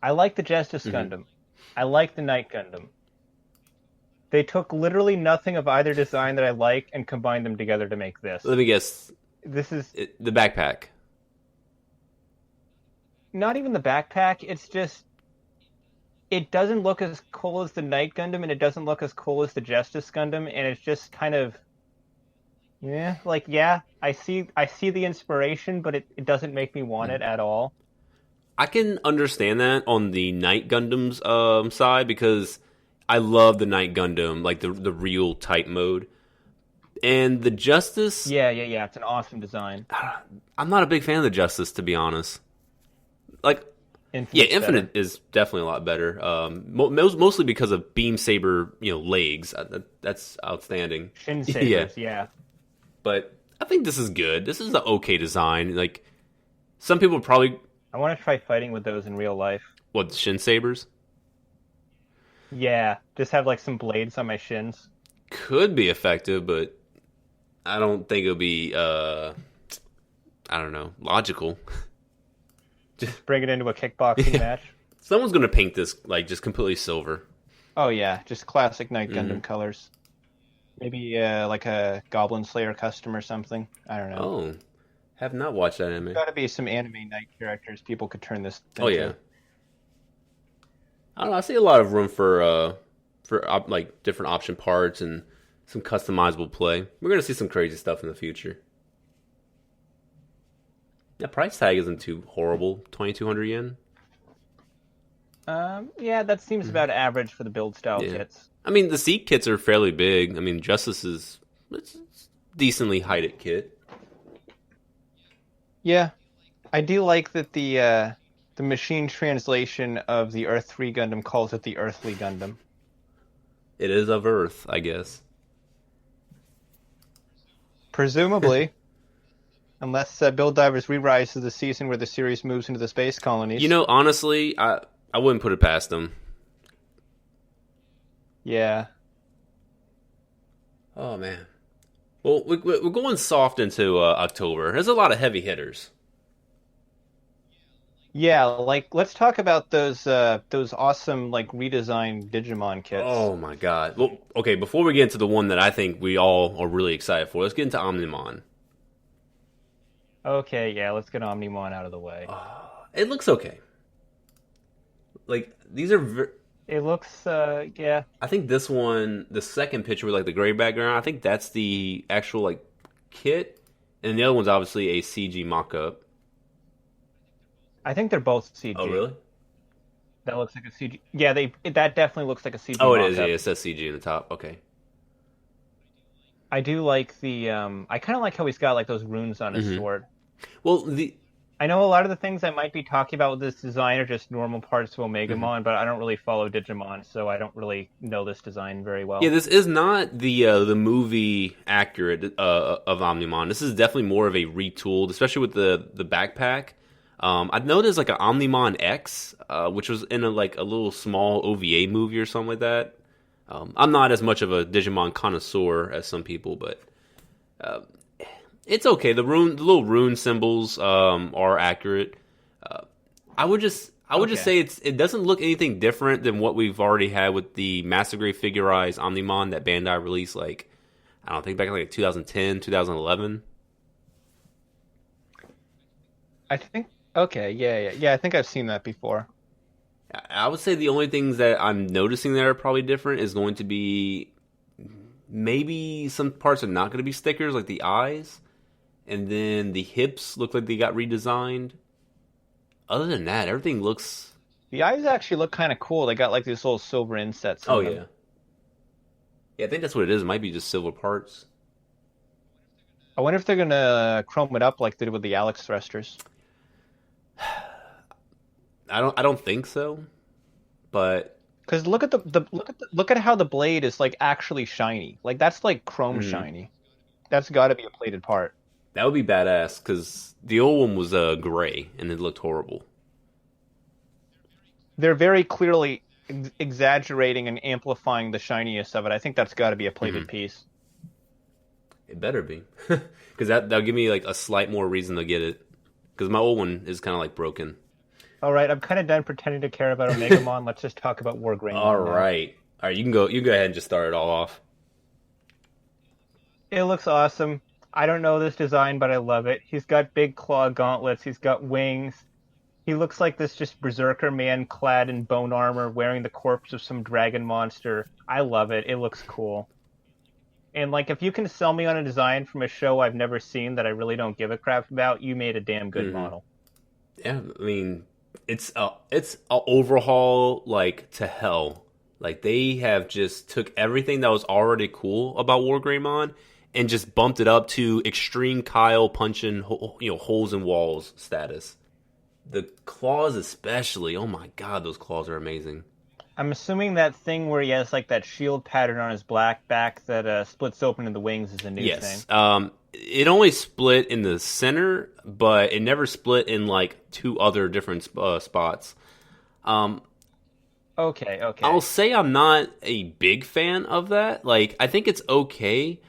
I like the Justice Gundam. I like the Knight Gundam. They took literally nothing of either design that I like and combined them together to make this. Let me guess. This is the backpack. Not even the backpack. It's just it doesn't look as cool as the Knight Gundam, and it doesn't look as cool as the Justice Gundam, and it's just kind of I see the inspiration, but it doesn't make me want it at all. I can understand that on the Knight Gundam's side because I love the Knight Gundam, like the real type mode. And the Justice... Yeah, it's an awesome design. I'm not a big fan of the Justice, to be honest. Like, Infinite is definitely a lot better. Mostly because of Beam Saber, legs. That's outstanding. Shin Sabers, yeah. But I think this is good. This is an okay design. Like, some people probably... I want to try fighting with those in real life. What, Shin Sabers? Yeah, just have like some blades on my shins. Could be effective, but I don't think it'll be, logical. Just bring it into a kickboxing match. Someone's going to paint this, like, just completely silver. Oh, yeah, just classic Knight Gundam colors. Maybe, like a Goblin Slayer custom or something. I don't know. Oh, have not watched that anime. There's got to be some anime Knight characters people could turn this into. Oh, yeah. I don't know, I see a lot of room for like, different option parts and some customizable play. We're going to see some crazy stuff in the future. The price tag isn't too horrible. 2,200 yen. Yeah, that seems about average for the build style kits. I mean, the seat kits are fairly big. I mean, Justice is it's decently heighted kit. Yeah, I do like that the machine translation of the Earth 3 Gundam calls it the Earthly Gundam. It is of Earth, I guess. Presumably. Unless Build Divers Re-Rise is the season where the series moves into the space colonies. Honestly, I wouldn't put it past them. Yeah. Oh, man. Well, we're going soft into October. There's a lot of heavy hitters. Yeah, like, let's talk about those awesome, like, redesigned Digimon kits. Oh, my God. Well, okay, before we get into the one that I think we all are really excited for, let's get into Omnimon. Okay, yeah, let's get Omnimon out of the way. It looks okay. Like, these are... It looks, yeah. I think this one, the second picture with, like, the gray background, I think that's the actual, like, kit. And the other one's obviously a CG mock-up. I think they're both CG. Oh, really? That looks like a CG. Yeah, that definitely looks like a CG Oh, it mock-up. is, yeah, it says CG in the top. Okay. I do like the I kind of like how he's got like those runes on his Hmm. sword. Well, the I know a lot of the things I might be talking about with this design are just normal parts of mhm. Omegamon, but I don't really follow Digimon, so I don't really know this design very Yeah, well. this is not the movie accurate of Omnimon. This is definitely more of a retooled, especially with the backpack. I know there's like an Omnimon X, which was in like a little small OVA movie or something like that. I'm not as much of a Digimon connoisseur as some people, but uh, it's okay. The little rune symbols are accurate. I would just Okay. say it doesn't look anything different than what we've already had with the Master Grade Figurized Omnimon that Bandai released like I don't think back in like 2010, 2011. I think okay, yeah. I think I've seen that before. I would say the only things that I'm noticing that are probably different is going to be maybe some parts are not going to be stickers like the eyes, and then the hips look like they got redesigned. Other than that, everything looks. The eyes actually look kind of cool. They got like these little silver insets Oh in them. yeah, yeah. I think that's what it is. It might be just silver parts. I wonder if they're gonna chrome it up like they did with the Alex thrusters. I don't think so, but Because look at look at how the blade is like actually shiny. Like that's like chrome mhm. shiny. That's got to be a plated part. That would be badass because the old one was gray and it looked horrible. They're very clearly exaggerating and amplifying the shininess of it. I think that's got to be a Hmm. plated piece. It better be because that'll give me like a slight more reason to get it because my old one is kind of like broken. All right, I'm kind of done pretending to care about Omegamon. Let's just talk about War All Greymon now. right, all right. You can go. You can go ahead and just start it all off. It looks awesome. I don't know this design, but I love it. He's got big claw gauntlets. He's got wings. He looks like this just berserker man clad in bone armor wearing the corpse of some dragon monster. I love it. It looks cool. And like if you can sell me on a design from a show I've never seen that I really don't give a crap about, you made a damn good Hmm. model. Yeah, I mean it's a overhaul like to hell. Like they have just took everything that was already cool about Wargreymon and just bumped it up to extreme Kyle punching holes in walls status. The claws especially. Oh my god, those claws are amazing. I'm assuming that thing where he has like that shield pattern on his black back that splits open in the wings is a new thing. Yes. It only split in the center, but it never split in like two other different spots. Um, Okay, I'll okay. say I'm not a big fan of that. Like, I think it's okay.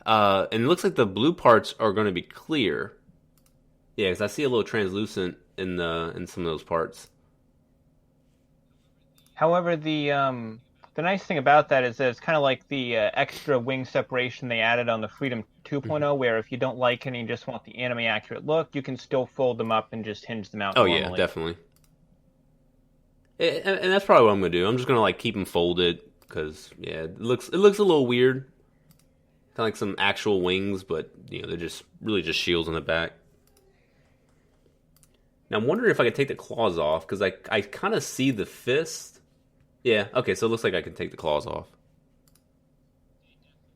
And it looks like the blue parts are going to be clear. Yeah, because I see a little translucent in some of those parts. However, the nice thing about that is that it's kind of like the extra wing separation they added on the Freedom Mhm. 2.0, where if you don't like it and you just want the anime accurate look, you can still fold them up and just hinge them out Oh yeah, normally. definitely. And that's probably what I'm gonna do. I'm just gonna like keep them folded because yeah, it looks a little weird. Kind of like some actual wings, but they're just really just shields on the back. Now I'm wondering if I could take the claws off because I kind of see the fist. Yeah, okay, so it looks like I can take the claws off.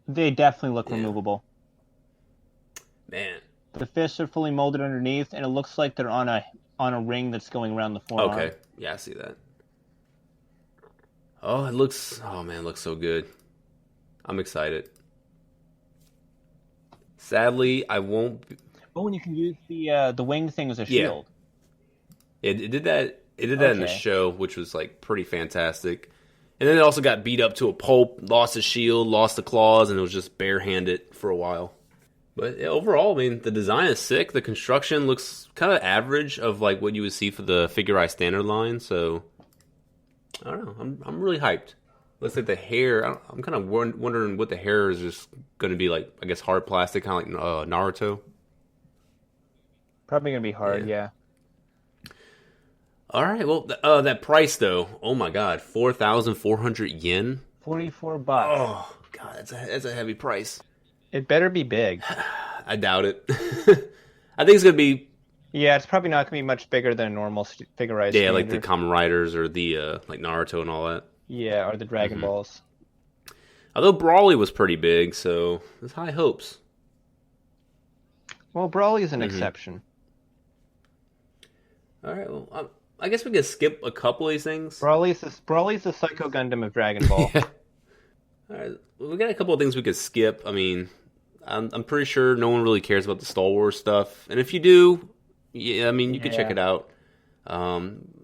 They definitely look Yeah, removable. man. The fists are fully molded underneath, and it looks like they're on a ring that's going around the Okay, forearm. yeah, I see that. Oh, it looks. Oh man, it looks so good. I'm excited. Sadly, I won't. Oh, and you can use the wing thing as a Yeah, shield. it did that. It did that in the Okay. show, which was like pretty fantastic. And then it also got beat up to a pulp, lost his shield, lost the claws, and it was just barehanded for a while. But yeah, overall, I mean, the design is sick. The construction looks kind of average of like what you would see for the Figure Eye standard line. So I don't know. I'm really hyped. Looks like the hair. I'm kind of wondering what the hair is just going to be like. I guess hard plastic, kind of like Naruto. Probably gonna be hard, Yeah. yeah. All right. Well, that price though. Oh my God, 4,400 yen. 44 bucks. Oh God, that's a heavy price. It better be big. I doubt it. I think it's gonna be Yeah, it's probably not gonna be much bigger than a normal figurized yeah, like the standard. Kamen Riders or the like Naruto and all that. Yeah, or the Dragon Hmm. Balls. Although Brawly was pretty big, so there's high hopes. Well, Brawly's an Mm-hmm. exception. All right, well, I guess we could skip a couple of these things. Brawly's the Psycho Gundam of Dragon Ball. Yeah. All right, well, we got a couple of things we could skip. I mean, I'm pretty sure no one really cares about the Star Wars stuff, and if you do, yeah, I mean, you can check it out.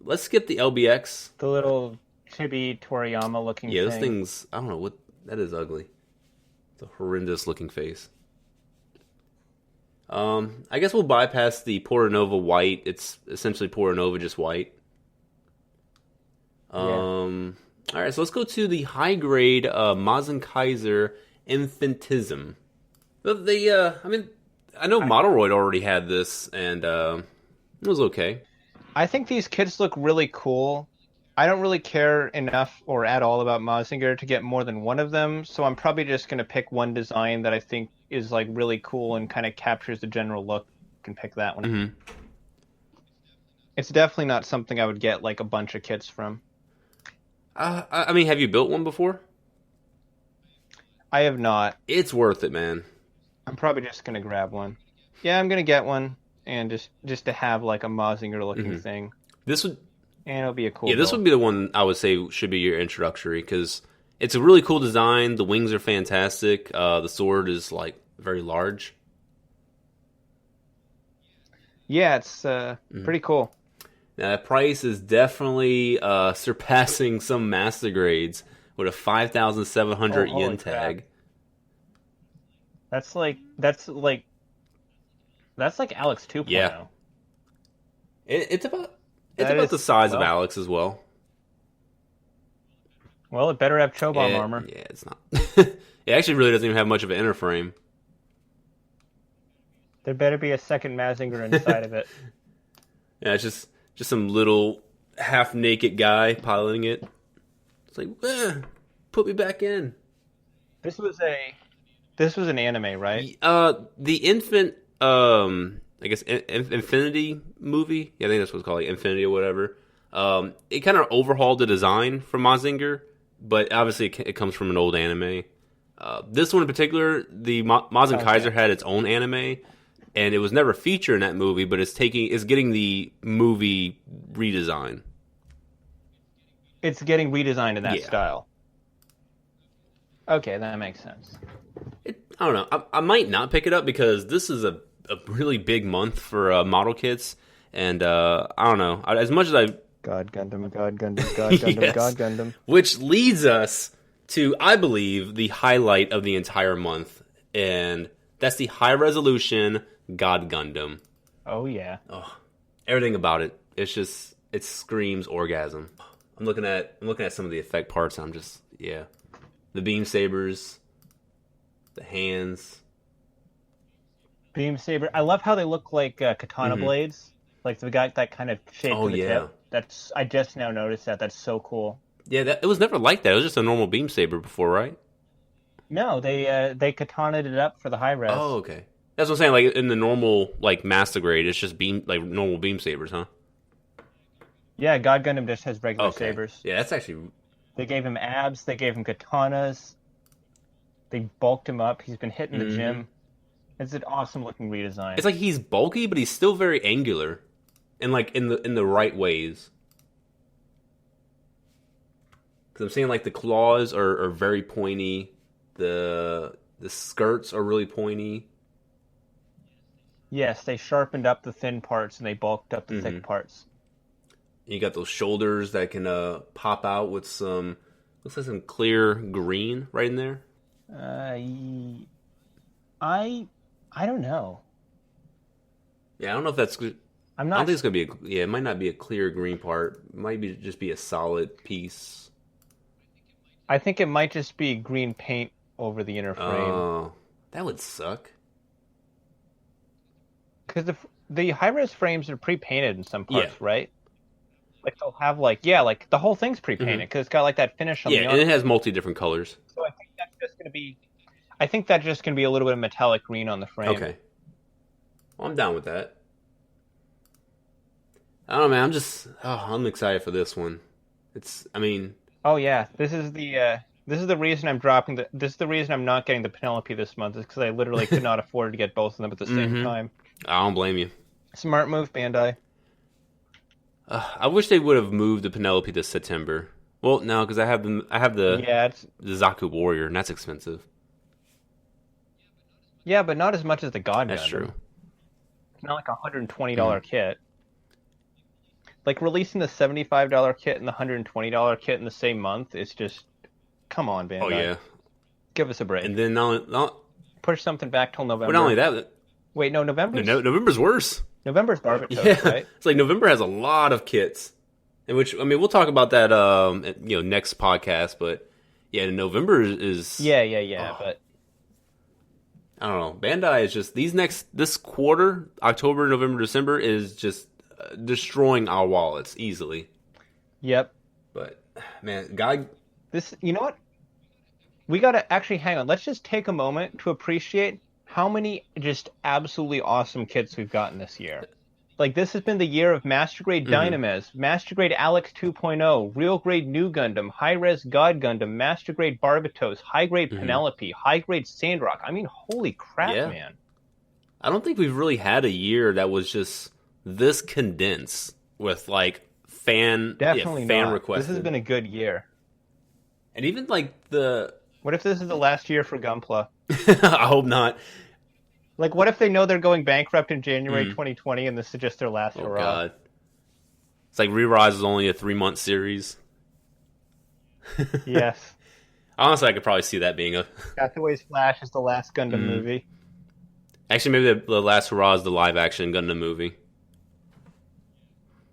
Let's skip the LBX. The little chibi Toriyama looking Yeah, thing. those things, I don't know what, that is ugly. It's a horrendous looking face. I guess we'll bypass the Portanova white. It's essentially Portanova, just white. All right, so let's go to the high grade Mazen Kaiser Infantism. I mean, I know Modelroid already had this, and it was okay. I think these kits look really cool. I don't really care enough or at all about Mazinger to get more than one of them, so I'm probably just going to pick one design that I think is like really cool and kind of captures the general look and pick that one. Mm-hmm. It's definitely not something I would get like a bunch of kits from. I mean, have you built one before? I have not. It's worth it, man. I'm probably just going to grab one. Yeah, I'm going to get one and just to have like a Mazinger looking thing. This would... And it'll be a cool this build. would be the one I would say should be your introductory, because it's a really cool design. The wings are fantastic. The sword is like very large. Yeah, it's pretty cool. Now that price is definitely surpassing some master grades with a 5,700 yen tag. That's like Alex 2.0. Yeah. It's about the size of Alex as well. Well, it better have Chobam armor. Yeah, it's not. It actually really doesn't even have much of an inner frame. There better be a second Mazinger inside of it. Yeah, it's just some little half-naked guy piloting it. It's like, put me back in. This was an anime, right? The infant, I guess, Infinity movie. Yeah, I think that's what it's called, like Infinity or whatever. It kind of overhauled the design from Mazinger, but obviously it comes from an old anime. This one in particular, the Mazen Kaiser had its own anime, and it was never featured in that movie, but it's getting the movie redesign. It's getting redesigned in that style. Okay, that makes sense. I don't know. I might not pick it up because this is a really big month for model kits, and I don't know. As much as I... God Gundam, God Gundam, God Gundam, Yes. God Gundam. Which leads us to, I believe, the highlight of the entire month, and that's the high-resolution God Gundam. Oh, yeah. Oh, everything about it. It screams orgasm. I'm looking at some of the effect parts, and I'm just, yeah. The beam sabers, the hands. Beam saber. I love how they look like katana blades. Like they got that kind of shape to the tip. I just now noticed that. That's so cool. Yeah, it was never like that. It was just a normal beam saber before, right? No, they katanaed it up for the high res. Oh, okay. That's what I'm saying. Like in the normal, like master grade, it's just normal beam sabers, huh? Yeah, God Gundam just has regular sabers. Yeah, that's actually... They gave him abs. They gave him katanas. They bulked him up. He's been hitting the gym. It's an awesome looking redesign. It's like he's bulky, but he's still very angular, and like in the right ways. Because I'm seeing like the claws are very pointy. The skirts are really pointy. Yes, they sharpened up the thin parts and they bulked up the thick parts. You got those shoulders that can pop out with some, looks like some clear green right in there. I don't know. Yeah, I don't know if that's good. I don't think it's gonna be. It might not be a clear green part. It might just be a solid piece. I think it might just be green paint over the inner frame. Oh, that would suck. Because the high-res frames are pre-painted in some parts, right? Like they'll have like the whole thing's pre-painted because it's got like that finish on the arm. And it has different colors. So I think that's just gonna be. I think that's just gonna be a little bit of metallic green on the frame. Okay. Well, I'm down with that. I don't know, man. I'm excited for this one. Oh yeah, this is the This is the reason This is the reason I'm not getting the Penelope this month, is because I literally could not afford to get both of them at the same time. I don't blame you. Smart move, Bandai. I wish they would have moved the Penelope to September. Well, no, because I have the Zaku Warrior, and that's expensive. Yeah, but not as much as the God That's Gundam. true. It's not like a $120 kit. Like, releasing the $75 kit and the $120 kit in the same month is just... Come on, Bandai. Oh, yeah. Give us a break. And then push something back till November. But not only that... Wait, no, November's... November's worse. November's Barbatos, yeah. right? It's like November has a lot of kits. In which, I mean, we'll talk about that, next podcast, but yeah, November is... Yeah, but... I don't know. Bandai is just... This quarter, October, November, December, is just destroying our wallets easily. Yep. But, man, God... You know what? We gotta actually hang on. Let's just take a moment to appreciate how many just absolutely awesome kits we've gotten this year. Like, this has been the year of Master Grade Dynamez, Master Grade Alex 2.0, Real Grade New Gundam, High Res God Gundam, Master Grade Barbatos, High Grade Penelope, High Grade Sandrock. I mean, holy crap, man. I don't think we've really had a year that was just this condensed with, like, fan requests. This has been a good year. And even, like, the... What if this is the last year for Gunpla? I hope not. Like, what if they know they're going bankrupt in January 2020 and this is just their last hurrah? Oh, God. It's like Re-Rise is only a 3-month series. Yes. Honestly, I could probably see that being a... Hathaway's Flash is the last Gundam movie. Actually, maybe the last hurrah is the live-action Gundam movie.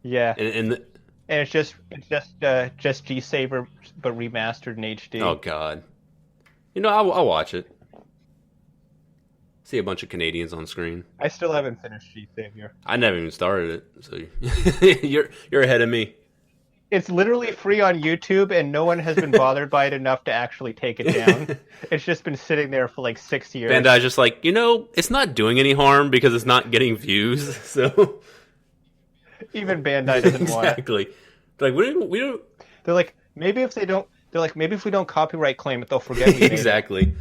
Yeah. And it's just G-Saber, but remastered in HD. Oh, God. You know, I'll watch it. See a bunch of Canadians on screen. I still haven't finished G-Savior. I never even started it, so you're ahead of me. It's literally free on YouTube, and no one has been bothered by it enough to actually take it down. It's just been sitting there for like 6 years. Bandai's just like, it's not doing any harm because it's not getting views, so... Even Bandai doesn't want it. Exactly. Like, we don't... They're like, maybe if we don't copyright claim it, they'll forget we made exactly.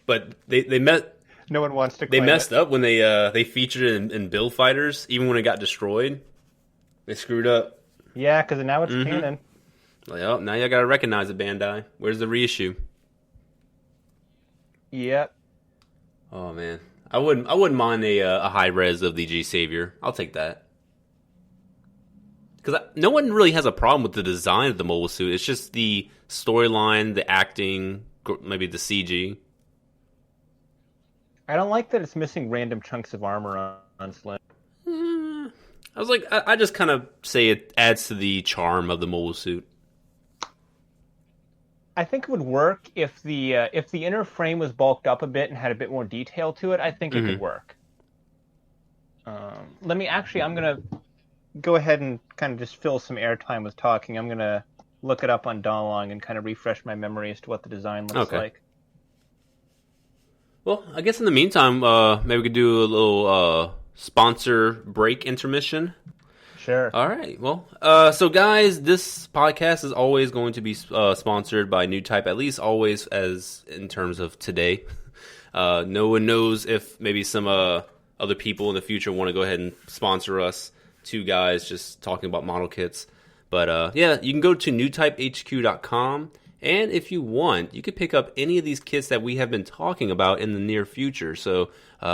But they met... No one wants to claim They messed up when they featured it in Build Fighters, even when it got destroyed. They screwed up. Yeah, because now it's canon. Like, oh, now you gotta recognize it, Bandai. Where's the reissue? Yep. Oh man, I wouldn't mind a high res of the G Savior. I'll take that. Because no one really has a problem with the design of the mobile suit. It's just the storyline, the acting, maybe the CG. I don't like that it's missing random chunks of armor on Slim. I was like, I just kind of say it adds to the charm of the mobile suit. I think it would work if the inner frame was bulked up a bit and had a bit more detail to it. I think it could work. I'm gonna go ahead and kind of just fill some airtime with talking. I'm gonna look it up on Dalong and kind of refresh my memory as to what the design looks like. Well, I guess in the meantime, maybe we could do a little sponsor break intermission. Sure. All right. Well, so guys, this podcast is always going to be sponsored by New Type, at least always as in terms of today. No one knows if maybe some other people in the future want to go ahead and sponsor us. Two guys just talking about model kits. But yeah, you can go to newtypehq.com. And if you want, you could pick up any of these kits that we have been talking about in the near future. So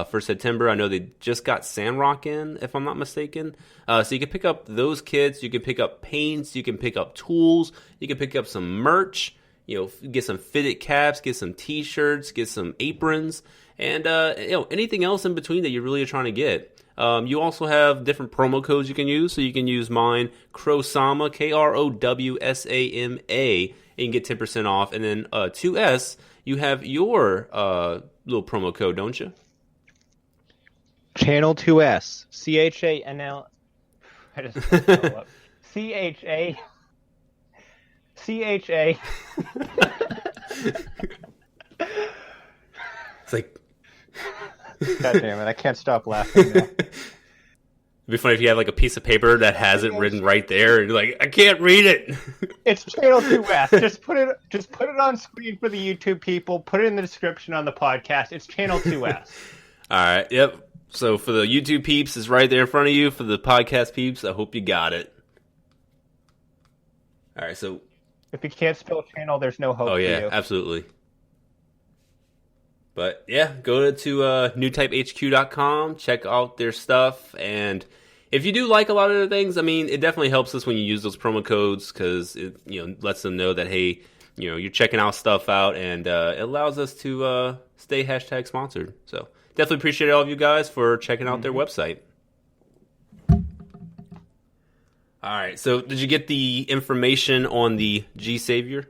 for September, I know they just got Sandrock in, if I'm not mistaken. So you can pick up those kits. You can pick up paints. You can pick up tools. You can pick up some merch. Get some fitted caps, get some T-shirts, get some aprons, and anything else in between that you really are trying to get. You also have different promo codes you can use. So you can use mine, KrowSama, KROWSAMA. And you can get 10% off. And then 2S, you have your little promo code, don't you? Channel 2S. CHANL. I just up. CHA. It's like... God damn it, I can't stop laughing now. It'd be funny if you had like a piece of paper that has it written right there, and you're like, I can't read it. It's Channel 2S. Just put it on screen for the YouTube people. Put it in the description on the podcast. It's Channel 2S. All right. Yep. So for the YouTube peeps, it's right there in front of you. For the podcast peeps, I hope you got it. All right. So if you can't spell channel, there's no hope. Oh yeah, for you. absolutely. But yeah, go to newtypehq.com, check out their stuff, and if you do like a lot of the things, I mean, it definitely helps us when you use those promo codes because it lets them know that hey, you're checking out stuff out, and it allows us to stay hashtag sponsored. So definitely appreciate all of you guys for checking out their website. All right, so did you get the information on the G Savior?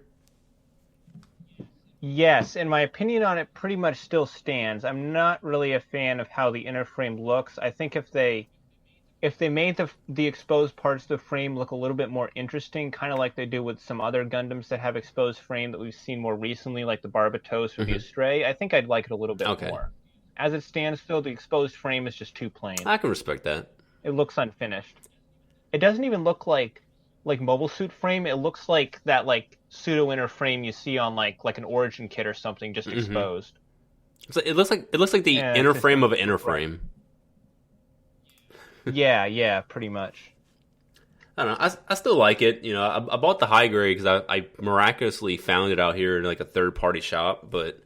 Yes, and my opinion on it pretty much still stands. I'm not really a fan of how the inner frame looks. I think if they made the exposed parts of the frame look a little bit more interesting, kind of like they do with some other Gundams that have exposed frame that we've seen more recently, like the Barbatos or the Astray, I think I'd like it a little bit more. As it stands, though, the exposed frame is just too plain. I can respect that. It looks unfinished. It doesn't even look like mobile suit frame. It looks like that pseudo inner frame you see on like an Origin kit or something, just exposed. So it looks like the inner frame of an inner frame. Yeah, pretty much. I don't know. I still like it. I bought the high grade because I miraculously found it out here in like a third party shop, but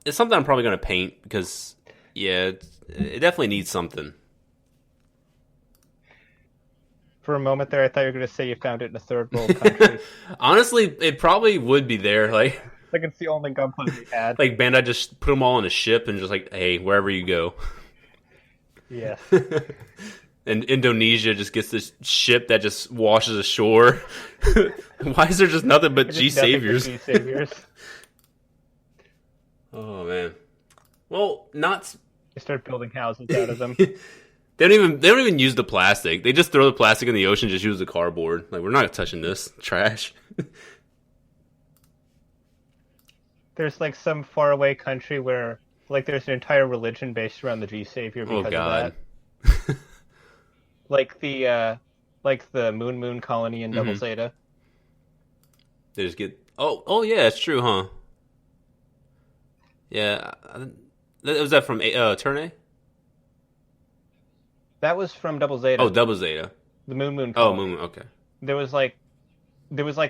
it's something I'm probably going to paint because it definitely needs something. For a moment there, I thought you were going to say you found it in a third world country. Honestly, it probably would be there. Like it's the only gunpla we had. Like Bandai just put them all on a ship and just like, hey, wherever you go. Yes. And Indonesia just gets this ship that just washes ashore. Why is there just nothing but G Saviors? G Saviors. Oh man. Well, not. They start building houses out of them. They don't even use the plastic. They just throw the plastic in the ocean. Just use the cardboard. Like, we're not touching this trash. There's like some faraway country where there's an entire religion based around the G Savior because of that. like the Moon colony in Double Zeta. They just get oh yeah, it's true, huh? Yeah, was that from Turn A? That was from Double Zeta. Oh, Double Zeta. The Moon. Oh, Moon. Okay. There was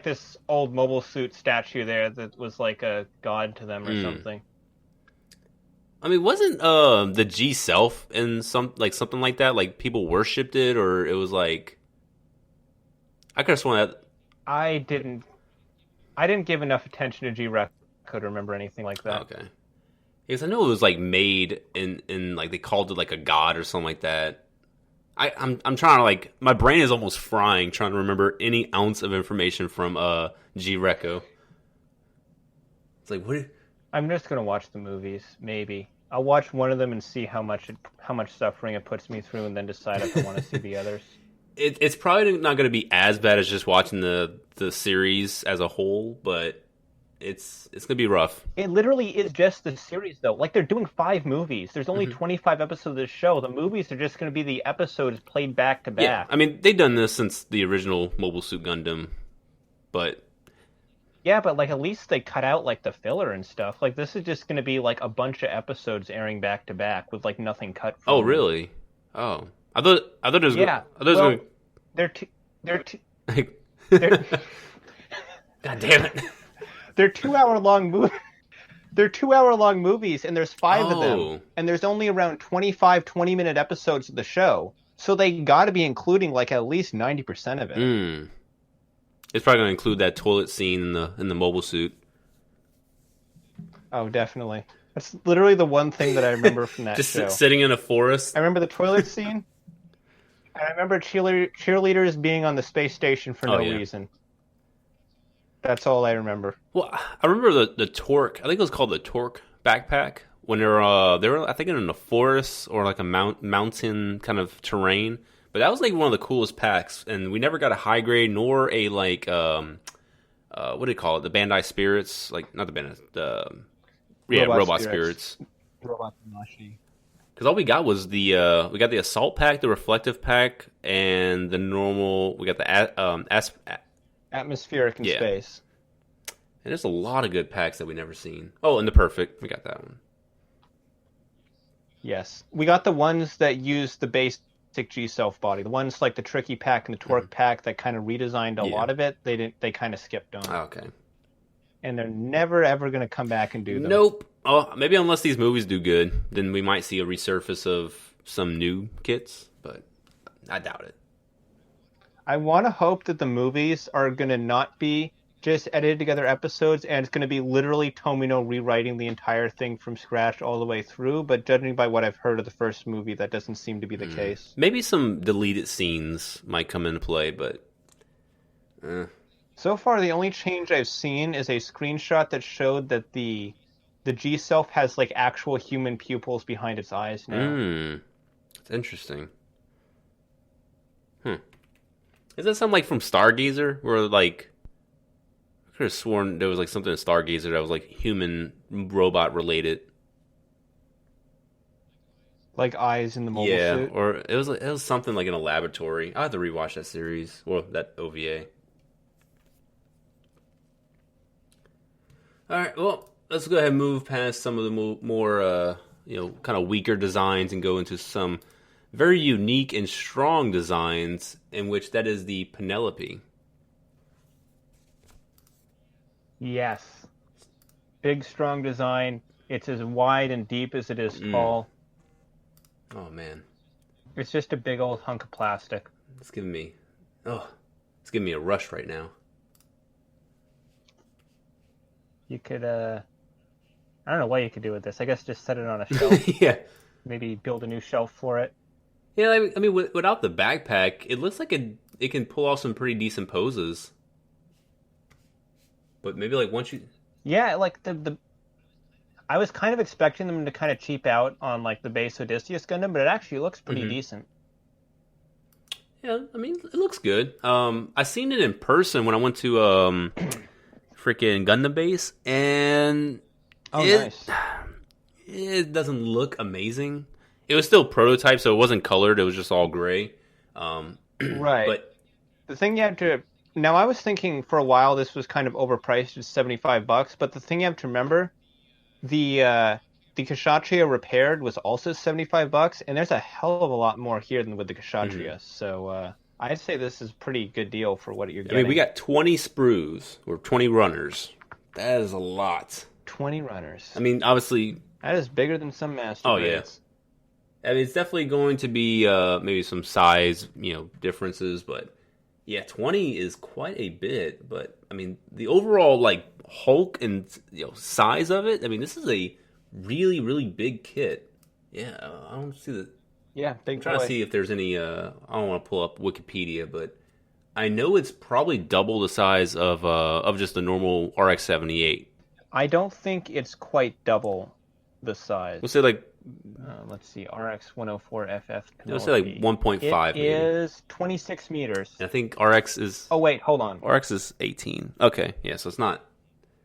this old mobile suit statue there that was like a god to them or something. I mean, wasn't the G self in something like that? Like people worshipped it, or it was like I could have sworn that. I didn't give enough attention to G Reco to remember anything like that. Okay. Because I know it was like made in like they called it like a god or something like that. I'm trying to like my brain is almost frying trying to remember any ounce of information from G Reco. It's like what? I'm just gonna watch the movies. Maybe I'll watch one of them and see how much suffering it puts me through, and then decide if I want to see the others. It's probably not going to be as bad as just watching the series as a whole, but it's going to be rough. It literally is just the series, though. Like, they're doing 5 movies. There's only 25 episodes of this show. The movies are just going to be the episodes played back to back. Yeah, I mean, they've done this since the original Mobile Suit Gundam, but... Yeah, but, at least they cut out, the filler and stuff. This is just going to be, a bunch of episodes airing back to back with, nothing cut from Oh, really? Oh. I thought it was... Yeah. They're God damn it. They're 2-hour-long movies. They're 2-hour-long movies, and there's 5 of them. Oh. And there's only around 25 20-minute episodes of the show. So they got to be including, at least 90% of it. Mm. It's probably going to include that toilet scene in the mobile suit. Oh, definitely. That's literally the one thing that I remember from that Just show. sitting in a forest. I remember the toilet scene. And I remember cheerleaders being on the space station for no reason. That's all I remember. Well, I remember the Torque. I think it was called the Torque backpack when they were I think in a forest or a mountain kind of terrain. But that was one of the coolest packs, and we never got a high grade nor a what do you call it? The Bandai Spirits, not the Bandai, Robot Spirits. Robot Mashi. Because all we got was we got the assault pack, the reflective pack, and the normal. We got the Atmospheric in space. And there's a lot of good packs that we never seen. Oh, and the perfect, we got that one. Yes, we got the ones that use the basic G self body. The ones like the tricky pack and the torque pack that kind of redesigned a lot of it. They kind of skipped on. Okay. And they're never ever going to come back and do them. Nope. Oh, maybe unless these movies do good, then we might see a resurface of some new kits, but I doubt it. I want to hope that the movies are going to not be just edited together episodes, and it's going to be literally Tomino rewriting the entire thing from scratch all the way through, but judging by what I've heard of the first movie, that doesn't seem to be the case. Maybe some deleted scenes might come into play, but... So far, the only change I've seen is a screenshot that showed that the G-Self has like actual human pupils behind its eyes now. That's interesting. Is that something like from Stargazer, where like... I could have sworn there was like something in Stargazer that was like human robot related. Like eyes in the mobile suit? Yeah, or it was something like in a laboratory. I have to rewatch that series, or that OVA. All right, well, let's go ahead and move past some of the more kind of weaker designs and go into some very unique and strong designs, in which that is the Penelope. Yes. Big, strong design. It's as wide and deep as it is tall. Oh, man. It's just a big old hunk of plastic. It's giving me a rush right now. You could, I don't know what you could do with this. I guess just set it on a shelf. Yeah. Maybe build a new shelf for it. Yeah, I mean, without the backpack, it looks like it can pull off some pretty decent poses. But maybe like once you... Yeah, like I was kind of expecting them to kind of cheap out on like the base Odysseus Gundam, but it actually looks pretty decent. Yeah, I mean, it looks good. I seen it in person when I went to freaking Gundam base, and nice. It doesn't look amazing. It was still prototype, so it wasn't colored. It was just all gray. Right. But the thing you have to... Now, I was thinking for a while this was kind of overpriced at $75, but the thing you have to remember, the Kshatriya repaired was also $75, and there's a hell of a lot more here than with the Kshatriya. So I'd say this is a pretty good deal for what you're getting. I mean, we got 20 sprues, or 20 runners. That is a lot. 20 runners. I mean, obviously... That is bigger than some master grades. Yeah. I mean, it's definitely going to be maybe some size, differences, but... Yeah, 20 is quite a bit, but I mean the overall like Hulk and size of it. I mean, this is a really, really big kit. Yeah, I don't see the. Yeah, big. I'm trying to see if there's any. I don't want to pull up Wikipedia, but I know it's probably double the size of just the normal RX-78. I don't think it's quite double the size. We'll say like. Let's see, RX 104FF. Let's say like 1.5. It is 26 meters. I think RX is. Oh wait, hold on. RX is 18. Okay, yeah, so it's not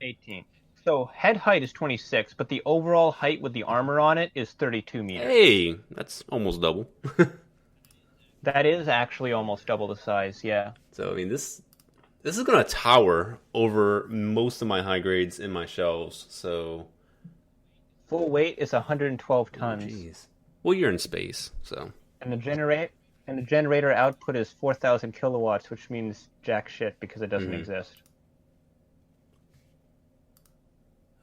18. So head height is 26, but the overall height with the armor on it is 32 meters. Hey, that's almost double. That is actually almost double the size. Yeah. So I mean this is going to tower over most of my high grades in my shelves. So. Full weight is 112 tons. Jeez. Well, you're in space, so. And the generator output is 4,000 kilowatts, which means jack shit because it doesn't exist.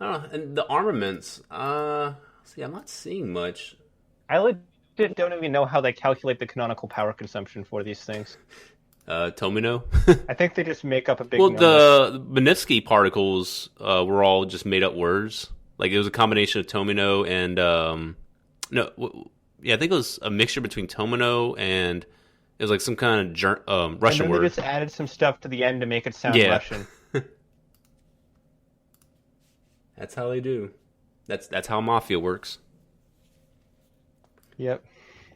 I don't know. And the armaments, see, I'm not seeing much. I legit don't even know how they calculate the canonical power consumption for these things. Tomino? I think they just make up a big number. Well, the Benevsky particles were all just made up words. Like, it was a combination of Tomino and, I think it was a mixture between Tomino and it was like some kind of Russian word. They just added some stuff to the end to make it sound Russian. That's how they do. That's how Mafia works. Yep.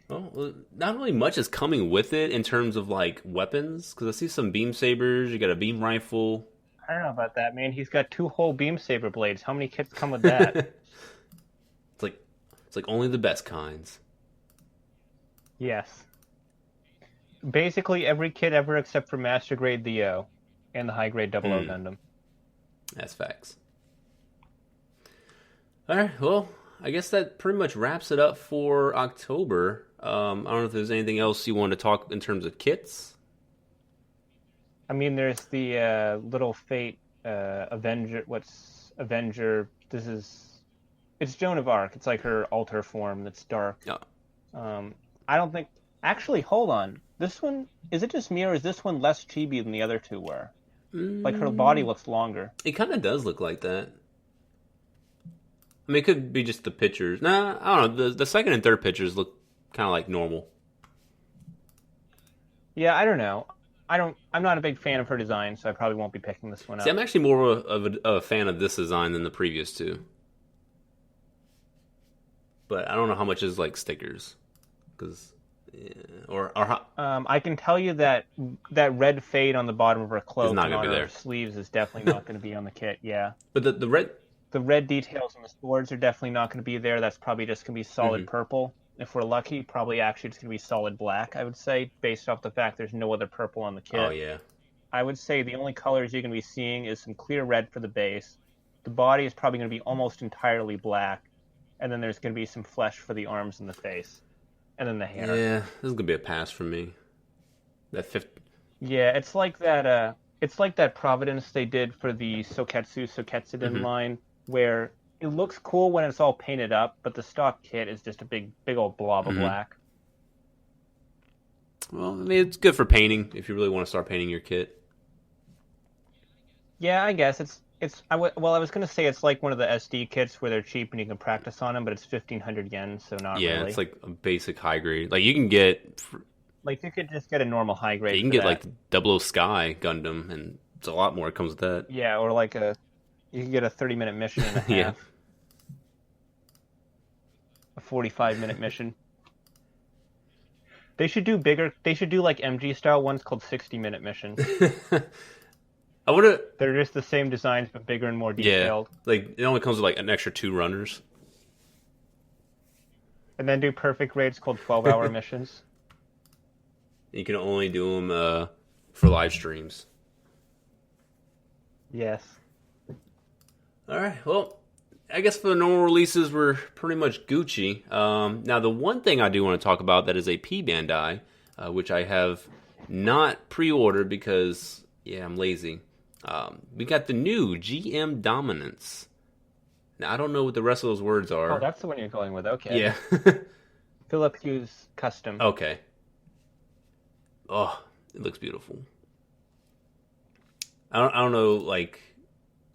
Well, not really much is coming with it in terms of, like, weapons, because I see some beam sabers, you got a beam rifle... I don't know about that, man. He's got 2 whole beam saber blades. How many kits come with that? It's like only the best kinds. Yes. Basically every kit ever except for Master Grade the O and the high grade Double O Gundam. That's facts. All right, well, I guess that pretty much wraps it up for October. I don't know if there's anything else you want to talk in terms of kits. I mean, there's the Little Fate Avenger. What's Avenger? It's Joan of Arc. It's like her alter form that's dark. Yeah. I don't think. Actually, hold on. This one, is it just me or is this one less chibi than the other two were? Like her body looks longer. It kind of does look like that. I mean, it could be just the pictures. Nah, I don't know. The second and third pictures look kind of like normal. Yeah, I don't know. I'm not a big fan of her design, so I probably won't be picking this one up. See, I'm actually more of a fan of this design than the previous two. But I don't know how much is like stickers, because I can tell you that red fade on the bottom of her cloak not and gonna on be her there. sleeves is definitely not going to be on the kit. Yeah, but the red details on the swords are definitely not going to be there. That's probably just going to be solid purple. If we're lucky, probably actually it's going to be solid black. I would say, based off the fact there's no other purple on the kit. Oh yeah. I would say the only colors you're going to be seeing is some clear red for the base. The body is probably going to be almost entirely black, and then there's going to be some flesh for the arms and the face, and then the hair. Yeah, this is gonna be a pass for me. That fifth. Yeah, it's like that. It's like that Providence they did for the Soketsuden line, where it looks cool when it's all painted up, but the stock kit is just a big old blob of black. Well, I mean, it's good for painting if you really want to start painting your kit. Yeah, I guess I was gonna say it's like one of the SD kits where they're cheap and you can practice on them, but it's 1,500 yen, so not Yeah, really. it's like a basic high grade. Like you can get, Like you could just get a normal high grade. you can get like Double O Sky Gundam, and it's a lot more comes with that. Yeah, or like you can get a 30-minute mission and a half. Yeah. A 45-minute mission. They should do bigger. They should do like MG style ones called 60-minute missions. I would have. They're just the same designs but bigger and more detailed. Yeah, like it only comes with like an extra 2 runners. And then do perfect rates called 12-hour missions. You can only do them for live streams. Yes. All right. Well, I guess for the normal releases, we're pretty much Gucci. Now, the one thing I do want to talk about that is a P Bandai, which I have not pre-ordered because, yeah, I'm lazy. We got the new GM Dominance. Now, I don't know what the rest of those words are. Oh, that's the one you're going with. Okay. Yeah. Philip Hughes Custom. Okay. Oh, it looks beautiful. I don't know, like,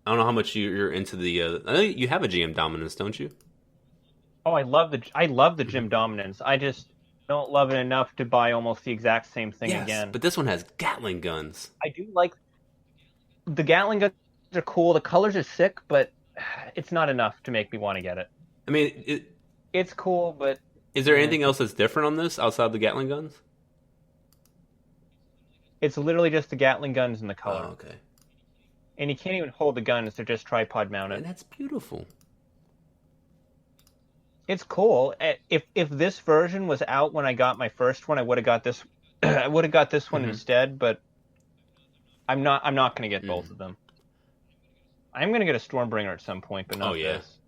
I don't know how much you're into the. I know you have a GM Dominance, don't you? Oh, I love the Gym Dominance. I just don't love it enough to buy almost the exact same thing again. But this one has Gatling guns. I do like the Gatling guns are cool. The colors are sick, but it's not enough to make me want to get it. I mean, it's cool, but is there anything else that's different on this outside the Gatling guns? It's literally just the Gatling guns and the color. Oh, okay. And you can't even hold the guns; they're just tripod mounted. And that's beautiful. It's cool. If this version was out when I got my first one, I would have got this. I would have got this one instead. But I'm not going to get both of them. I'm going to get a Stormbringer at some point, but not this.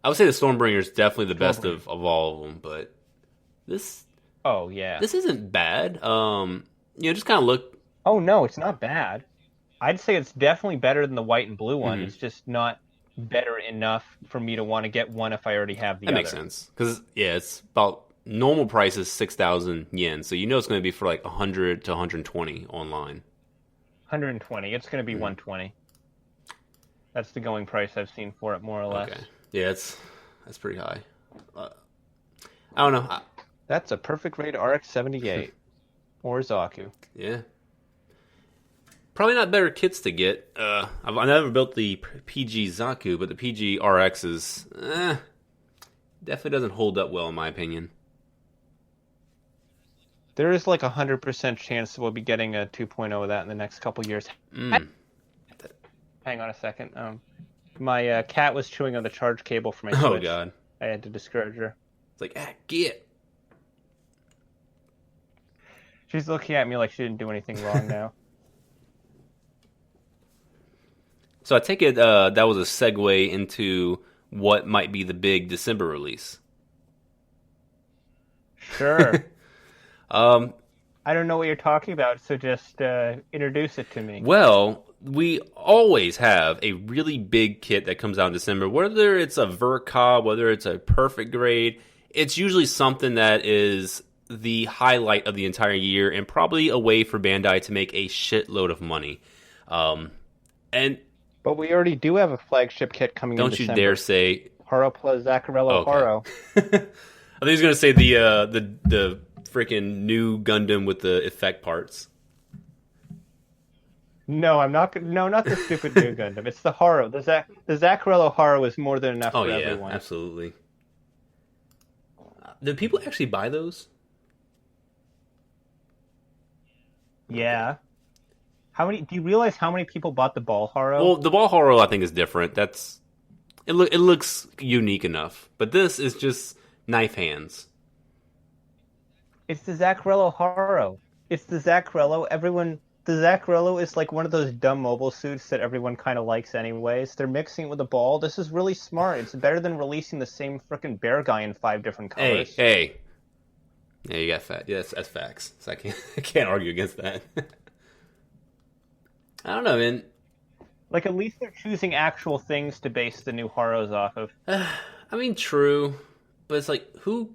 I would say the Stormbringer is definitely the best of all of them, but this. Oh yeah. This isn't bad. Just kind of look. Oh no, it's not bad. I'd say it's definitely better than the white and blue one. It's just not better enough for me to want to get one if I already have the other. That makes sense. Because, it's about normal price is 6,000 yen. So you know it's going to be for like 100 to 120 online. 120. It's going to be 120. That's the going price I've seen for it, more or less. Okay. Yeah, that's pretty high. I don't know. That's a perfect rate RX-78. Or Zaku. Yeah. Probably not better kits to get. I've never built the PG Zaku, but the PG RX is definitely doesn't hold up well in my opinion. There is like 100% chance that we'll be getting a 2.0 of that in the next couple years. Hang on a second. My cat was chewing on the charge cable for my Switch. Oh god! I had to discourage her. It's like, get. She's looking at me like she didn't do anything wrong now. So I take it that was a segue into what might be the big December release. Sure. Um, I don't know what you're talking about, so just introduce it to me. well, we always have a really big kit that comes out in December, whether it's a Verka, whether it's a perfect grade. It's usually something that is the highlight of the entire year and probably a way for Bandai to make a shitload of money. And But we already do have a flagship kit coming in don't December. you dare say Haro plus Zaccarello okay. Haro. I think he was gonna say the freaking new Gundam with the effect parts. No, I'm not. No, not the stupid new Gundam. It's the Haro. The Zaccarello Haro is more than enough Oh for yeah, everyone. absolutely. Do people actually buy those? Yeah. How many? Do you realize how many people bought the Ball Haro? Well, the ball horror I think is different. It looks unique enough, but this is just knife hands. It's the Zaccarello Haro. It's the Zaccarello. The Zaccarello is like one of those dumb mobile suits that everyone kind of likes anyways. They're mixing it with a ball. This is really smart. It's better than releasing the same frickin' bear guy in 5 different colors. Hey. Yeah, you got fat. Yeah, that's facts. So I can't argue against that. I don't know, man. Like, at least they're choosing actual things to base the new Haros off of. I mean, true, but it's like who?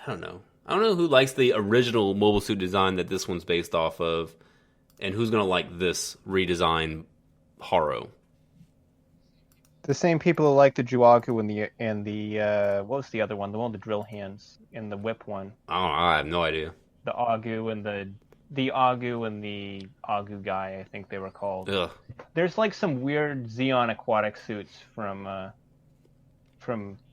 I don't know. I don't know who likes the original mobile suit design that this one's based off of, and who's gonna like this redesign Haro. The same people who like the Juagu and the what was the other one? The one with the drill hands and the whip one. I don't know. I have no idea. The Agu and the Agu and the Agu guy, I think they were called. Ugh. There's like some weird Xeon aquatic suits from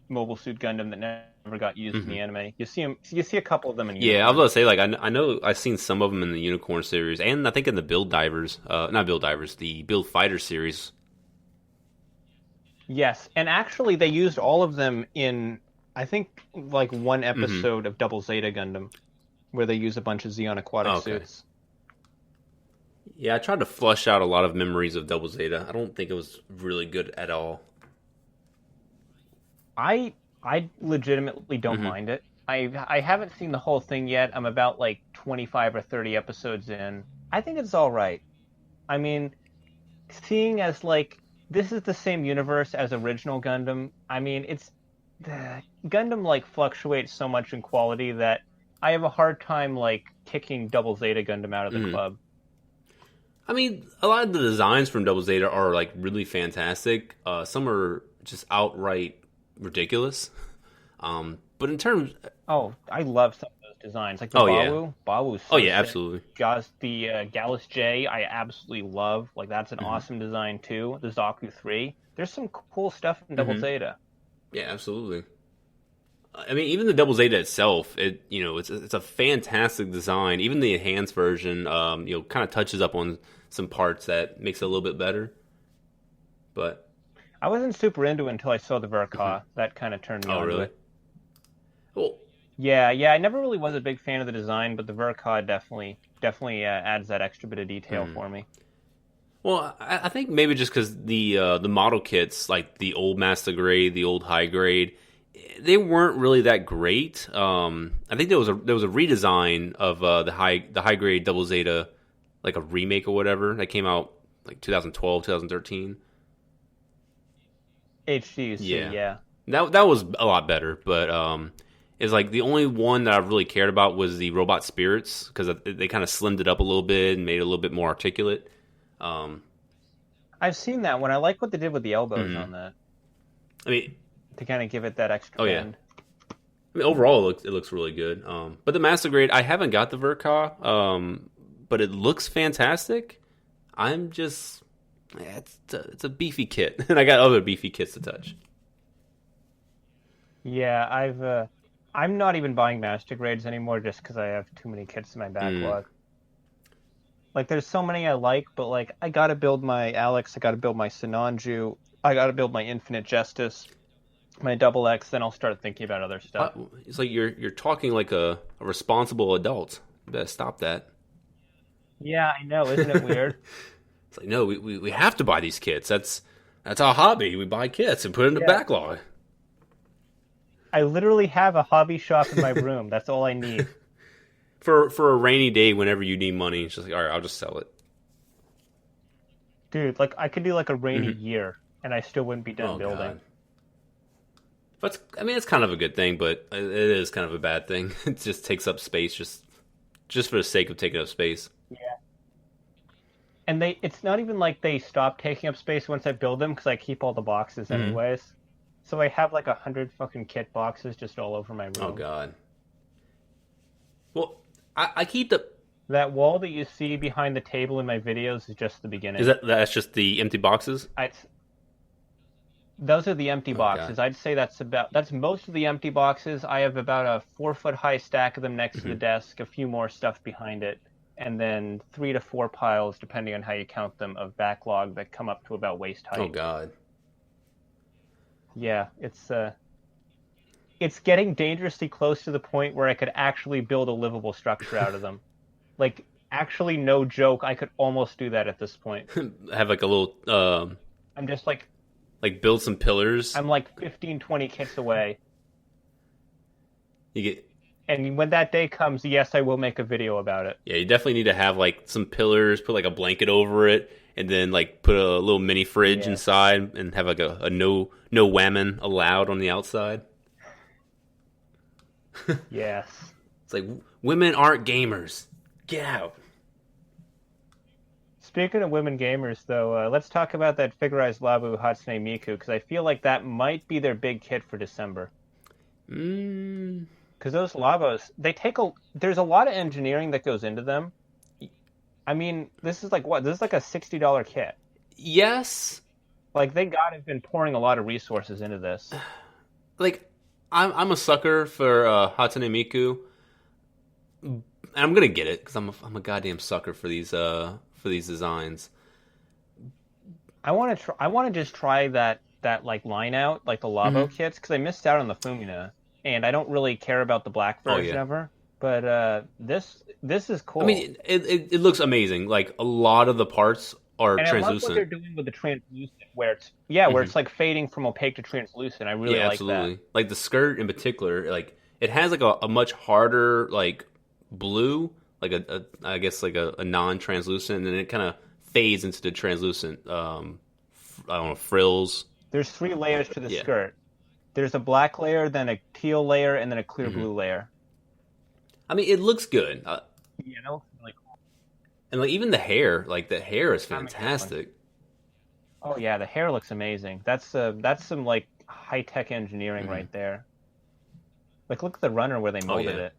Mobile Suit Gundam that never got used in the anime. You see a couple of them in Unicorn. Yeah, I was about to say, like, I know I've seen some of them in the Unicorn series, and I think in the Build Divers, not Build Divers, the Build Fighter series. Yes, and actually they used all of them in, I think, like one episode of Double Zeta Gundam, where they use a bunch of Xeon aquatic suits. Yeah, I tried to flush out a lot of memories of Double Zeta. I don't think it was really good at all. I legitimately don't mind it. I haven't seen the whole thing yet. I'm about like 25 or 30 episodes in. I think it's all right. I mean, seeing as like this is the same universe as original Gundam. I mean, it's Gundam like fluctuates so much in quality that I have a hard time like kicking Double Zeta Gundam out of the club. I mean, a lot of the designs from Double Zeta are like really fantastic. Some are just outright ridiculous. But in terms, I love some of those designs, like the Bawu. Bawu's so sick. Absolutely. The Gallus J, I absolutely love. Like that's an awesome design too. The Zaku 3. There's some cool stuff in Double Zeta. Yeah, absolutely. I mean, even the Double Zeta itself, it's a fantastic design. Even the enhanced version, kind of touches up on some parts that makes it a little bit better. But I wasn't super into it until I saw the Verka. That kind of turned me on to it. Well, yeah. I never really was a big fan of the design, but the Verka definitely adds that extra bit of detail for me. Well, I think maybe just because the model kits, like the old Master Grade, the old High Grade, they weren't really that great. I think there was a redesign of the high grade Double Zeta, like a remake or whatever that came out like 2012, 2013. HGC, yeah. That was a lot better, but it's like the only one that I really cared about was the Robot Spirits because they kind of slimmed it up a little bit and made it a little bit more articulate. I've seen that one. I like what they did with the elbows on that. I mean, to kind of give it that extra bend. I mean, overall, it looks really good. But the Master Grade, I haven't got the Verka, but it looks fantastic. I'm just, it's a beefy kit, and I got other beefy kits to touch. Yeah, I'm not even buying Master Grades anymore just because I have too many kits in my backlog. Like, there's so many I like, but like, I gotta build my Alex, I gotta build my Sinanju, I gotta build my Infinite Justice, my Double X, then I'll start thinking about other stuff. It's like you're talking like a responsible adult. You better stop that. Yeah, I know. Isn't it weird? It's like, no, we have to buy these kits. That's our hobby. We buy kits and put it in the Yeah. backlog. I literally have a hobby shop in my room. That's all I need. For a rainy day whenever you need money, it's just like, all right, I'll just sell it. Dude, like I could do like a rainy Hmm. year and I still wouldn't be done Oh building. god. But I mean, it's kind of a good thing, but it is kind of a bad thing. It just takes up space, just for the sake of taking up space. Yeah. And it's not even like they stop taking up space once I build them because I keep all the boxes Hmm. anyways. So I have like 100 fucking kit boxes just all over my Oh room. god. Well, I keep the. That wall that you see behind the table in my videos is just the Is beginning. that's just the empty boxes? I Those are the empty Oh god. boxes. I'd say that's most of the empty boxes. I have about a 4 foot high stack of them next to the Hmm. desk, a few more stuff behind it, and then 3 to 4 piles, depending on how you count them, of backlog that come up to about waist Oh height. god. Yeah, it's getting dangerously close to the point where I could actually build a livable structure out of them. Like, actually, no joke, I could almost do that at this point. Have like a little I'm just like like build some pillars. I'm like 15, 20 kits away. You get And when that day comes, yes, I will make a video about it. Yeah, you definitely need to have like some pillars, put like a blanket over it, and then like put a little mini fridge Yeah. inside, and have like a no whammon allowed on the outside. Yes. It's like women aren't gamers. Get out. Speaking of women gamers, though, let's talk about that Figurized Labu Hatsune Miku, because I feel like that might be their big kit for December. Mm, Because those Labos, there's a lot of engineering that goes into them. I mean, this is like what? This is like a $60 kit. yes, Like, they gotta have been pouring a lot of resources into this. like I'm a sucker for Hatsune Miku, and I'm gonna get it because I'm a goddamn sucker for these designs. I want to just try that like line out, like the Labo Hmm. kits, because I missed out on the Fumina, and I don't really care about the black Oh version yeah. of her. But this is I cool. mean, it looks amazing. Like a lot of the parts are And I love what they're translucent. doing with the translucent, where Hmm. it's like fading from opaque to translucent. I really Yeah, like that. absolutely. Like the skirt in particular, like it has like a much harder like blue, like a I guess like a non-translucent, and then it kind of fades into the translucent. I don't know, frills. There's 3 layers to the Yeah. skirt. There's a black layer, then a teal layer, and then a clear Hmm. blue layer. I mean, it looks good, Yeah, that looks really cool. and like even the hair is I'm a huge fantastic. Oh yeah, the hair looks amazing. That's some like high tech engineering Hmm. right there. Like look at the runner where they Oh molded yeah. it.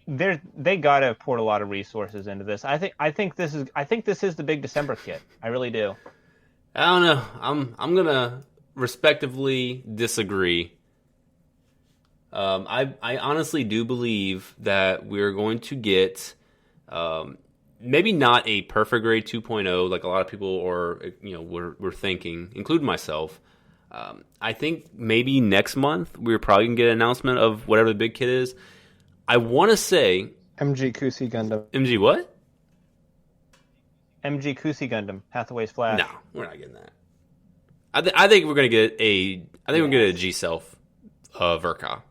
They gotta have poured a lot of resources into this. I think this is the big December kit. I really do. I don't know. I'm gonna respectively disagree. I honestly do believe that we're going to get maybe not a perfect grade 2.0 like a lot of people are we're thinking, including myself. I think maybe next month we're probably gonna get an announcement of whatever the big kit is. I want to say MG Kusi Gundam. MG what? MG Kusi Gundam. Hathaway's Flash. No, we're not getting that. I think we're gonna get a. I think we're gonna get a G Self Verka.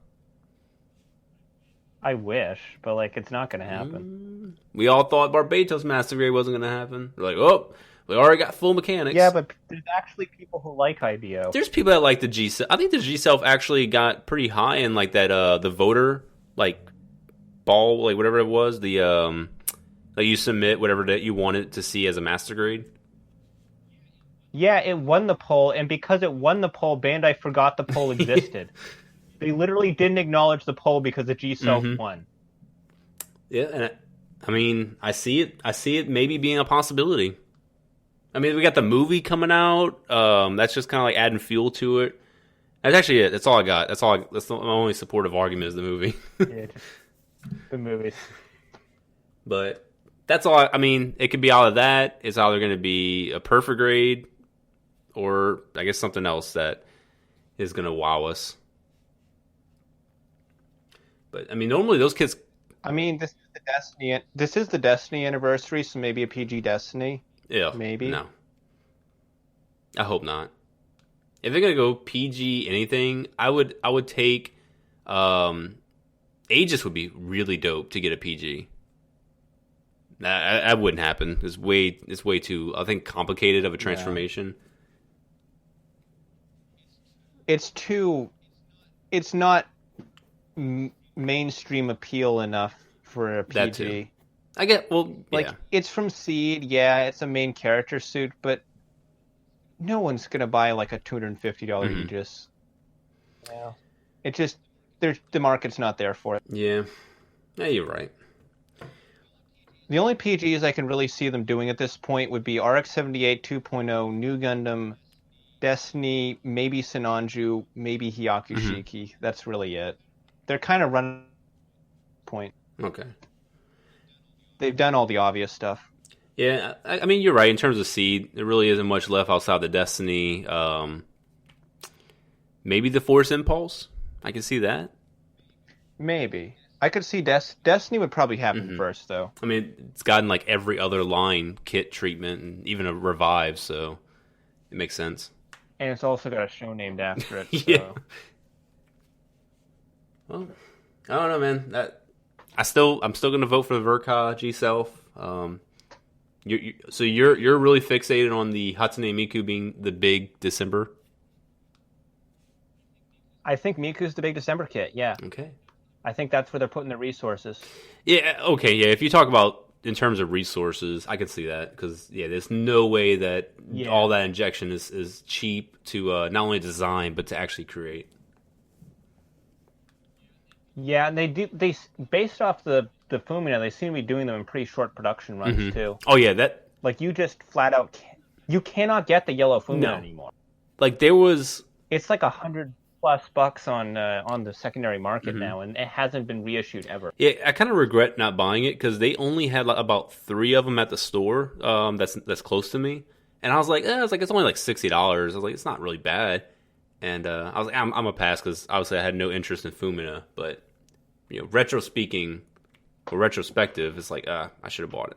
I wish, but like it's not gonna happen. We all thought Barbatos Master Grade wasn't going to happen. We're like, oh, we already got full mechanics. Yeah, but there's actually people who like IBO. There's people that like the G Self. I think the G Self actually got pretty high in like that the voter like ball, like whatever it was, the like you submit whatever that you wanted to see as a master grade. Yeah, it won the poll, and because it won the poll, Bandai forgot the poll existed. They literally didn't acknowledge the poll because the G Self won. Yeah, and I mean, I see it. I see it maybe being a possibility. I mean, we got the movie coming out. That's just kind of like adding fuel to it. That's actually it. That's all I got. That's all. That's the my only supportive argument is the movie. Yeah, just the movies. But that's all. I mean, it could be out of that. It's either going to be a perfect grade, or I guess something else that is going to wow us. But I mean, normally those kits I mean, this is the Destiny. This is the Destiny anniversary, so maybe a PG Destiny, Yeah, maybe. no, I hope not. If they're gonna go PG anything, I would take um, Aegis would be really dope to get a PG. That wouldn't happen. It's way too, I think, complicated of a No, transformation. it's too. It's not mainstream appeal enough for a That too. PG. I get. Well, yeah. Like it's from Seed, yeah, it's a main character suit, but no one's gonna buy like a $250 Hmm. Aegis. Yeah. It just there's the market's not there for it. Yeah. Yeah, you're right. The only PGs I can really see them doing at this point would be RX-78 2.0, New Gundam, Destiny, maybe Sinanju, maybe Hmm. Hyakushiki. That's really it. They're kind of running point. Okay. They've done all the obvious stuff. Yeah, I mean, you're right. In terms of seed, there really isn't much left outside the Destiny. Maybe the Force Impulse. I can see that. Maybe. I could see Destiny would probably happen Hmm. first, though. I mean, it's gotten like every other line kit treatment and even a revive, so it makes sense. And it's also got a show named after it, Yeah. so. Well, I don't know, man. I'm still gonna vote for the Verka G Self. So you're really fixated on the Hatsune Miku being the big December. I think Miku's the big December kit, yeah. Okay. I think that's where they're putting their resources. Yeah. Okay. Yeah. If you talk about in terms of resources, I could see that because yeah, there's no way that all Yeah. that injection is cheap to not only design but to actually create. Yeah, and they based off the Fumina, they seem to be doing them in pretty short production runs Hmm. too. Oh yeah, that Like you just flat out you cannot get the yellow Fumina no. anymore. Like there was. It's like $100+ on the secondary market Mhm. now, and it hasn't been reissued ever. Yeah, I kind of regret not buying it because they only had like about three of them at the store. That's close to me, and I was like, it's only like $60. I was like, it's not really bad, and I was like, I'm a pass because obviously I had no interest in Fumina, but retro speaking or retrospective, it's like, I should have bought it.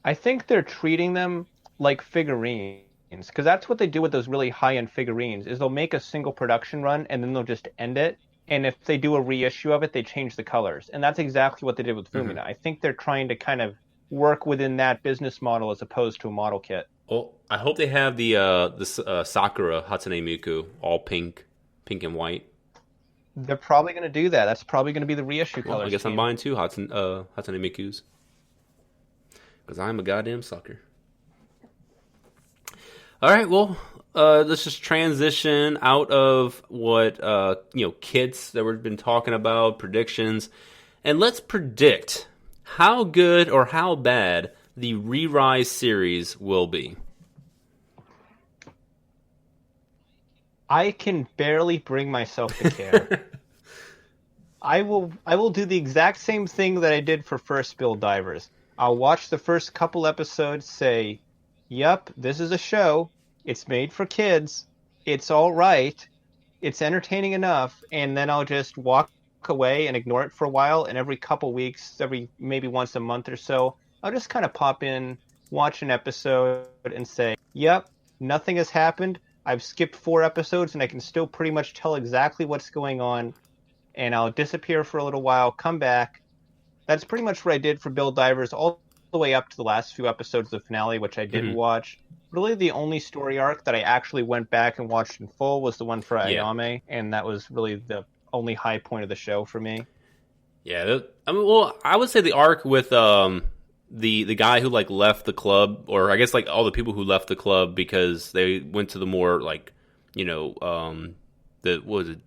I think they're treating them like figurines because that's what they do with those really high-end figurines is they'll make a single production run and then they'll just end it. And if they do a reissue of it, they change the colors. And that's exactly what they did with Hmm. Fumina. I think they're trying to kind of work within that business model as opposed to a model kit. Well, I hope they have the Sakura Hatsune Miku all pink and white. They're probably going to do that. That's probably going to be the reissue Well, color I guess I'm scheme. buying two Hatsune Mikus because I'm a goddamn sucker. All right, well, let's just transition out of what kits that we've been talking about, predictions, and let's predict how good or how bad the Re-Rise series will be. I can barely bring myself to care. I will do the exact same thing that I did for First Build Divers. I'll watch the first couple episodes, say, "Yep, this is a show. It's made for kids. It's all right. It's entertaining enough," and then I'll just walk away and ignore it for a while, and every couple weeks, every maybe once a month or so, I'll just kind of pop in, watch an episode and say, "Yep, nothing has happened. I've skipped 4 episodes and I can still pretty much tell exactly what's going on." And I'll disappear for a little while, come back. That's pretty much what I did for Build Divers all the way up to the last few episodes of the finale, which I did Hmm. watch. Really, the only story arc that I actually went back and watched in full was the one for Yeah, Ayame, and that was really the only high point of the show for me. yeah. I mean, well, I would say the arc with the guy who like left the club, or I guess like all the people who left the club because they went to the more like the what was it,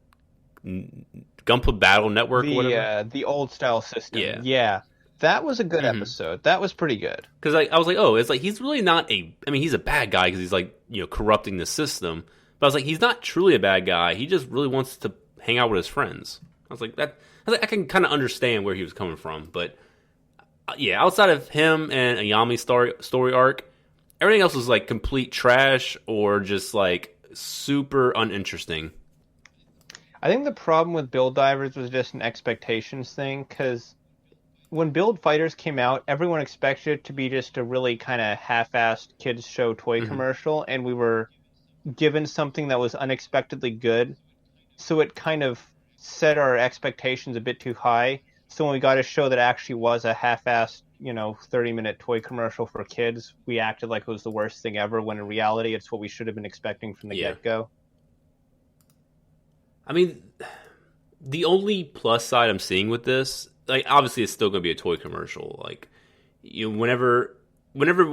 Gunpla Battle Network or whatever. The old style system, Yeah. yeah, that was a good Hmm. episode. That was pretty good. Because I was like, oh, it's like he's really not a. I mean, he's a bad guy because he's like corrupting the system. But I was like, he's not truly a bad guy. He just really wants to hang out with his friends. I was like that. I was like, I can kind of understand where he was coming from, but yeah, outside of him and Ayami's story arc, everything else was like complete trash or just like super uninteresting. I think the problem with Build Divers was just an expectations thing, because when Build Fighters came out, everyone expected it to be just a really kind of half-assed kids show toy Hmm. commercial, and we were given something that was unexpectedly good. So it kind of set our expectations a bit too high. So when we got a show that actually was a half-assed, 30-minute toy commercial for kids, we acted like it was the worst thing ever, when in reality, it's what we should have been expecting from the Yeah. get-go. I mean, the only plus side I'm seeing with this, like, obviously it's still going to be a toy commercial. Like, whenever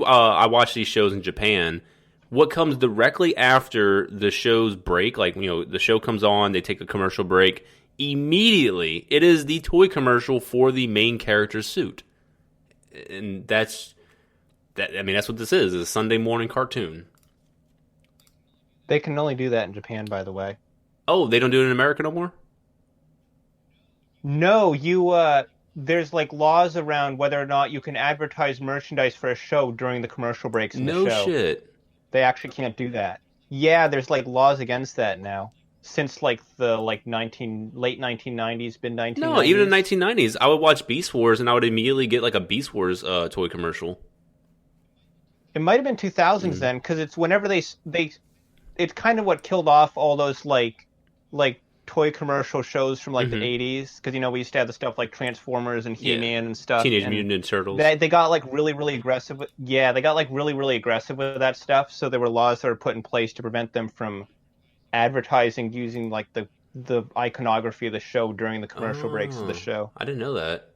I watch these shows in Japan, what comes directly after the show's break, like, the show comes on, they take a commercial break, immediately it is the toy commercial for the main character's suit. And that's what this is a Sunday morning cartoon. They can only do that in Japan, by the way. Oh, they don't do it in America no more? No, there's like laws around whether or not you can advertise merchandise for a show during the commercial breaks in the No show. shit. They actually can't do that. Yeah, there's like laws against that now. Since like the late 1990s, mid 1990s. No, even in the 1990s, I would watch Beast Wars and I would immediately get like a Beast Wars toy commercial. It might have been 2000s then, because it's whenever it's kind of what killed off all those like toy commercial shows from like the 80s, because we used to have the stuff like Transformers and He-Man and stuff. Teenage Mutant Ninja Turtles. They got like really, really aggressive. Yeah, they got like really, really aggressive with that stuff. So there were laws that were put in place to prevent them from advertising using like the iconography of the show during the commercial breaks of the show. I didn't know that.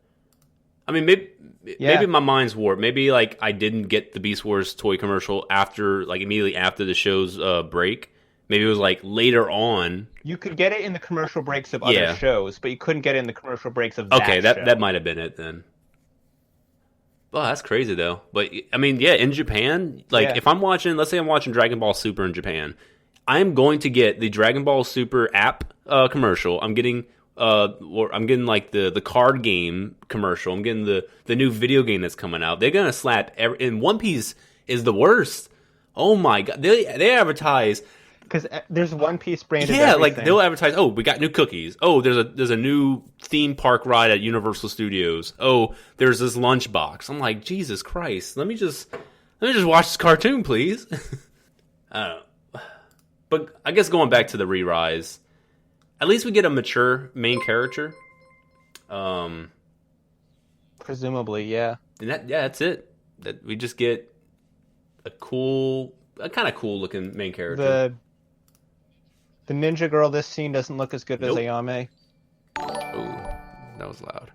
I mean, maybe my mind's warped. Maybe like I didn't get the Beast Wars toy commercial immediately after the show's break. Maybe it was like later on. You could get it in the commercial breaks of other shows, but you couldn't get it in the commercial breaks of that Okay, show. that might have been it then. Well, that's crazy though. But I mean, yeah, in Japan, if I'm watching, let's say I'm watching Dragon Ball Super in Japan, I'm going to get the Dragon Ball Super app commercial. I'm getting like the card game commercial. I'm getting the new video game that's coming out. They're gonna slap and One Piece is the worst. Oh my god, they advertise. Because there's One Piece branded. Yeah, everything. like they'll advertise. Oh, we got new cookies. Oh, there's a new theme park ride at Universal Studios. Oh, there's this lunchbox. I'm like, Jesus Christ! Let me just watch this cartoon, please. I don't know. But I guess going back to the re-rise, at least we get a mature main character. Presumably, yeah. And that's it. That we just get a kind of cool looking main character. The ninja girl this scene doesn't look as good as Nope. Ayame. Oh, that was loud.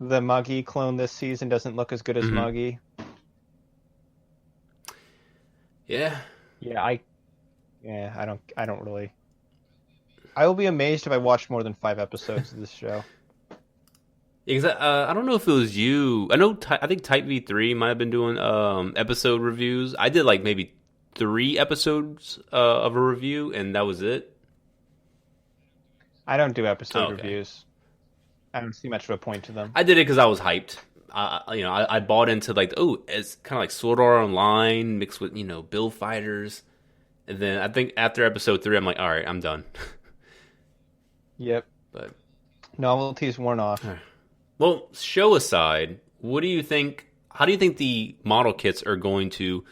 The Muggy clone this season doesn't look as good as Muggy. Yeah. Yeah, I don't really. I will be amazed if I watch more than 5 episodes of this show. Because I don't know if it was you. I think Type V3 might have been doing episode reviews. I did like maybe 3 episodes of a review, and that was it. I don't do episode reviews. I don't see much of a point to them. I did it because I was hyped. I bought into it's kind of like Sword Art Online mixed with Build Fighters, and then I think after episode 3, I'm like, all right, I'm done. Yep. But novelty's worn off. Well, show aside, what do you think? How do you think the model kits are going to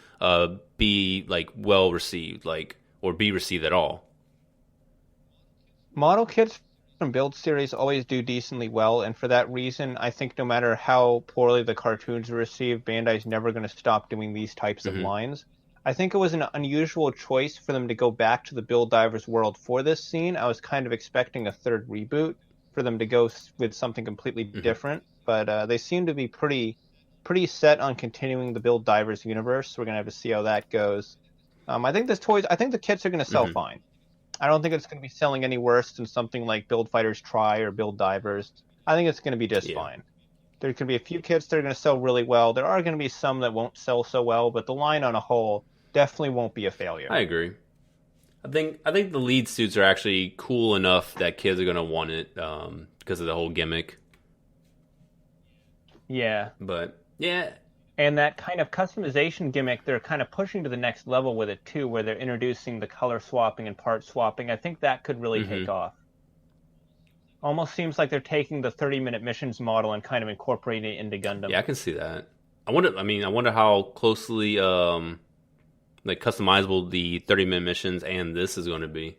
be well received, or be received at all? Model kits from Build series always do decently well, and for that reason, I think no matter how poorly the cartoons are received, Bandai's never going to stop doing these types of lines. I think it was an unusual choice for them to go back to the Build Divers world for this scene. I was kind of expecting a third reboot for them to go with something completely different, but they seem to be pretty set on continuing the Build Divers universe, so we're going to have to see how that goes. I think the kits are going to sell fine. I don't think it's going to be selling any worse than something like Build Fighters Try or Build Divers. I think it's going to be just fine. There can be a few kits that are going to sell really well. There are going to be some that won't sell so well, but the line on a whole definitely won't be a failure. I agree. I think the lead suits are actually cool enough that kids are going to want it because of the whole gimmick. Yeah. But yeah, And that kind of customization gimmick, they're kind of pushing to the next level with it too, where they're introducing the color swapping and part swapping. I think that could really take off. Almost seems like they're taking the 30-minute missions model and kind of incorporating it into Gundam. Yeah, I can see that. I wonder how closely like customizable the 30-minute missions and this is going to be.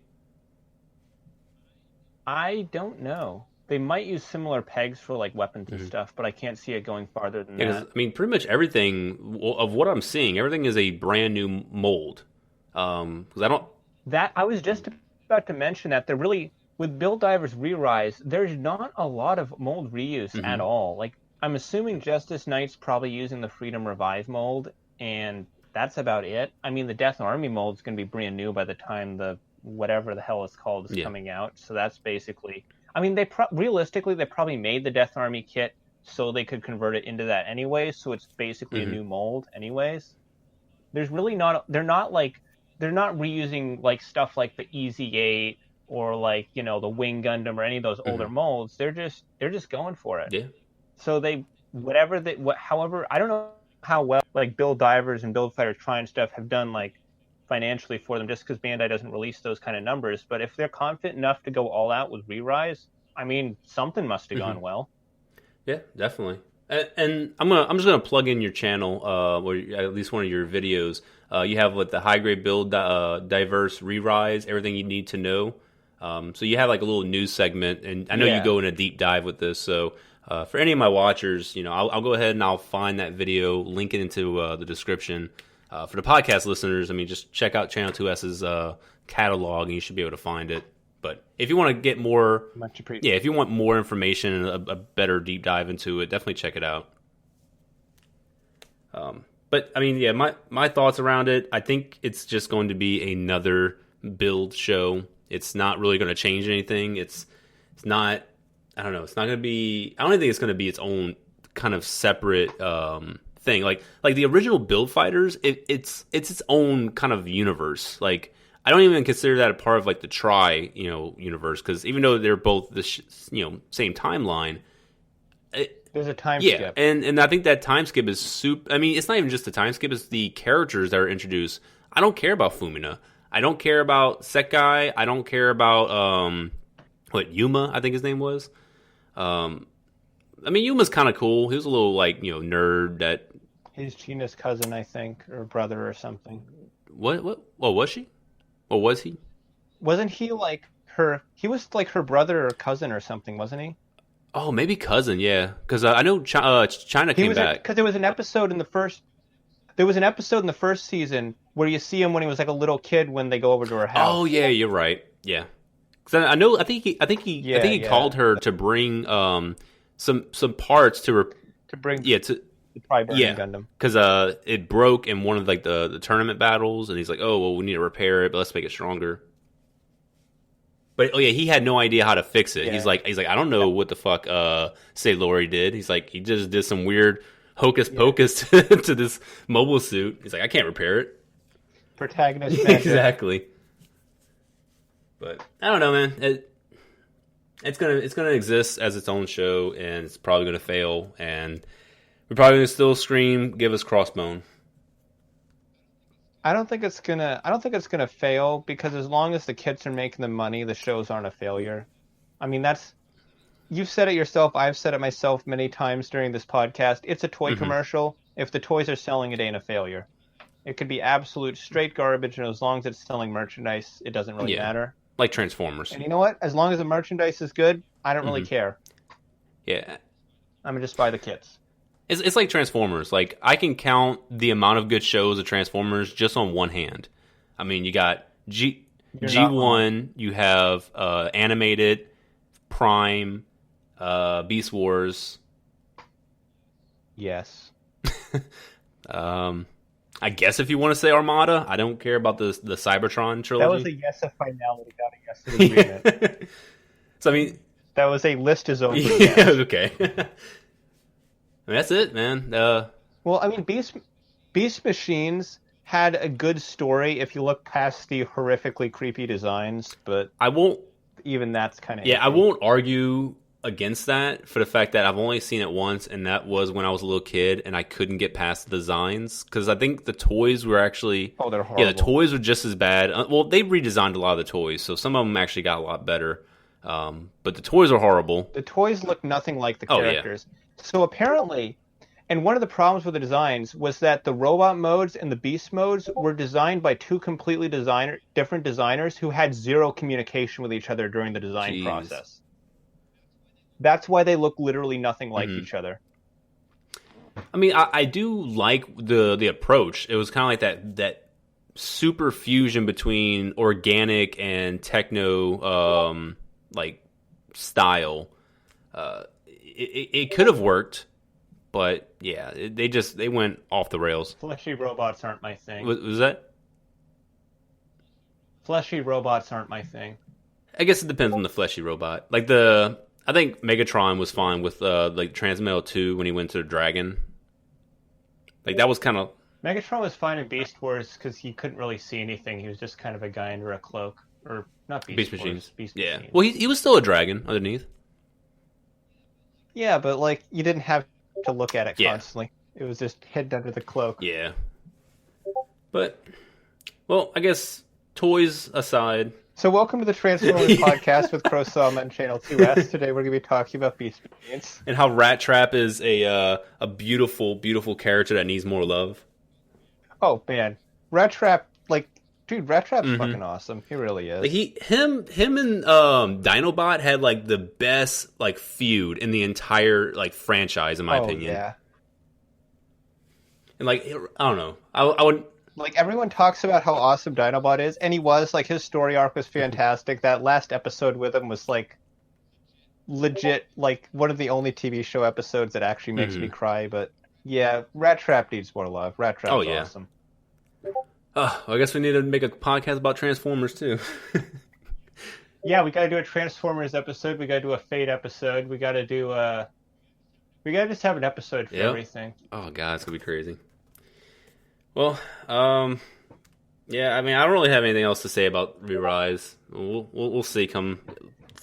I don't know. They might use similar pegs for like weapons and stuff, but I can't see it going farther than that. I mean, pretty much everything of what I'm seeing, everything is a brand new mold. Because I was just about to mention that they're really with Build Divers Re-Rise. There's not a lot of mold reuse at all. Like I'm assuming Justice Knight's probably using the Freedom Revive mold, and that's about it. I mean, the Death Army mold's going to be brand new by the time the whatever the hell it's called is coming out. So that's basically. I mean, realistically, they probably made the Death Army kit so they could convert it into that anyway. So it's basically a new mold, anyways. There's really not. They're not reusing like stuff like the EZ8 or like the Wing Gundam or any of those older molds. They're just going for it. Yeah. So however, I don't know how well like Build Divers and Build Fighters Try and stuff have done like financially for them, just because Bandai doesn't release those kind of numbers. But if they're confident enough to go all out with Re-Rise, I mean, something must have gone well. Yeah, definitely. And I'm just gonna plug in your channel, or at least one of your videos. You have the high grade build, diverse Re-Rise, everything you need to know. So you have like a little news segment, and I know you go in a deep dive with this. So for any of my watchers, I'll go ahead and I'll find that video, link it into the description. For the podcast listeners, I mean, just check out Channel 2S's catalog, and you should be able to find it. But if you want to get more, if you want more information and a better deep dive into it, definitely check it out. But I mean, my thoughts around it. I think it's just going to be another build show. It's not really going to change anything. It's not. I don't know. It's not going to be. I don't think it's going to be its own kind of separate thing. Like the original Build Fighters, it's its own kind of universe. Like I don't even consider that a part of like the Try universe, because even though they're both the same timeline, there's a time skip. And I think that time skip is super. I mean, it's not even just the time skip; it's the characters that are introduced. I don't care about Fumina. I don't care about Sekai. I don't care about Yuma, I think his name was. I mean, Yuma's kind of cool. He was a little nerd that. He's Gina's cousin, I think, or brother or something. What? Was she? Or was he? Wasn't he like her? He was like her brother or cousin or something, wasn't he? Oh, maybe cousin, yeah. Because I know China came back. Because there was an episode in the first. There was an episode in the first season where you see him when he was like a little kid when they go over to her house. Oh yeah, you're right. Yeah, because I think he called her to bring some parts to bring to probably Gundam, because it broke in one of like the tournament battles, and he's like, oh well, we need to repair it, but let's make it stronger. But he had no idea how to fix it. Yeah. He's like I don't know what the fuck Sailori did. He's like, he just did some weird hocus pocus to this mobile suit. He's like, I can't repair it. Protagonist magic. Exactly. But I don't know, man. It's gonna exist as its own show, and it's probably gonna fail, and we're probably gonna still scream, "Give us Crossbone." I don't think it's gonna fail, because as long as the kids are making the money, the shows aren't a failure. I mean, you've said it yourself. I've said it myself many times during this podcast. It's a toy commercial. If the toys are selling, it ain't a failure. It could be absolute straight garbage, and as long as it's selling merchandise, it doesn't really matter. Like Transformers. And you know what? As long as the merchandise is good, I don't really care. Yeah. I'm gonna just buy the kits. It's like Transformers. Like, I can count the amount of good shows of Transformers just on one hand. I mean, you got G1, you have Animated, Prime, Beast Wars. Yes. I guess if you want to say Armada, I don't care about the Cybertron trilogy. That was a yes of finality, not a yes of agreement. So, I mean... That was a list is over. Yeah, okay. I mean, that's it, man. Well, I mean, Beast Machines had a good story if you look past the horrifically creepy designs, but I won't... Even that's kind of... Yeah, I won't argue against that for the fact that I've only seen it once, and that was when I was a little kid, and I couldn't get past the designs because I think the toys were actually they're horrible. Yeah, the toys were just as bad. Well, they redesigned a lot of the toys, so some of them actually got a lot better. But the toys are horrible. The toys look nothing like the characters. Yeah. So apparently, and one of the problems with the designs was that the robot modes and the beast modes were designed by two completely different designers who had zero communication with each other during the design process. That's why they look literally nothing like each other. I mean, I do like the approach. It was kind of like that super fusion between organic and techno like style. It could have worked, but yeah, they went off the rails. Fleshy robots aren't my thing. Was that? Fleshy robots aren't my thing. I guess it depends on the fleshy robot. Like I think Megatron was fine with like Transmetal 2 when he went to the dragon. Like that was kind of Megatron was fine in Beast Wars because he couldn't really see anything. He was just kind of a guy under a cloak, or not Beast Wars, Machines. Beast yeah. Machines. Well, he was still a dragon underneath. Yeah, but like you didn't have to look at it constantly. It was just hidden under the cloak. Yeah. But well, I guess toys aside. So welcome to the Transformers podcast with TheKrowSama and Channel 2S. Today we're going to be talking about Beast Machines. And how Rat Trap is a beautiful, beautiful character that needs more love. Oh, man. Rat Trap, like, dude, Rat Trap's fucking awesome. He really is. Like him and Dinobot had, like, the best, like, feud in the entire, like, franchise, in my opinion. Yeah. And, like, I don't know. I would... Like, everyone talks about how awesome Dinobot is, and he was. Like, his story arc was fantastic. That last episode with him was, like, legit, like, one of the only TV show episodes that actually makes me cry. But, yeah, Rat Trap needs more love. Rat Trap's awesome. I guess we need to make a podcast about Transformers, too. Yeah, we gotta do a Transformers episode. We gotta do a Fate episode. We gotta do we gotta just have an episode for everything. Oh, God, it's gonna be crazy. Well, yeah, I mean, I don't really have anything else to say about Re-Rise. We'll see come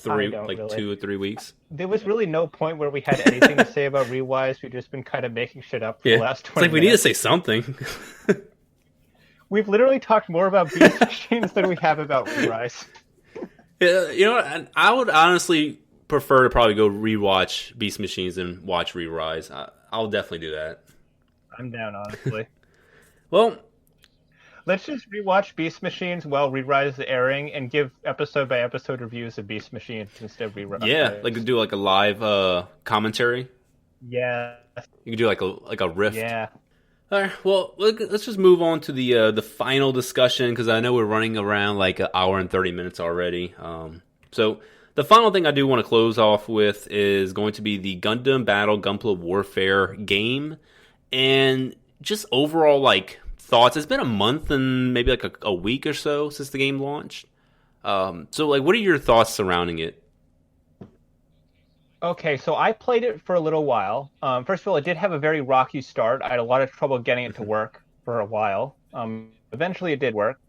2 or 3 weeks. There was really no point where we had anything to say about Re-Rise. We've just been kind of making shit up for the last 20 It's like minutes. we need to say something. We've literally talked more about Beast Machines than we have about Re-Rise. Yeah, you know what? I would honestly prefer to probably go rewatch Beast Machines and watch Re-Rise. I'll definitely do that. I'm down, honestly. Well, let's just rewatch Beast Machines while Re-Rise is airing and give episode by episode reviews of Beast Machines instead of Re-Rise. Yeah, like do like a live commentary. Yeah, you could do like a riff. Yeah. All right. Well, let's just move on to the final discussion because I know we're running around like an hour and 30 minutes already. So the final thing I do want to close off with is going to be the Gundam Battle Gunpla Warfare game, and just overall like thoughts. It's been a month and maybe like a week or so since the game launched. So like, what are your thoughts surrounding it? Okay, so I played it for a little while. First of all, it did have a very rocky start. I had a lot of trouble getting it to work for a while. Eventually, it did work.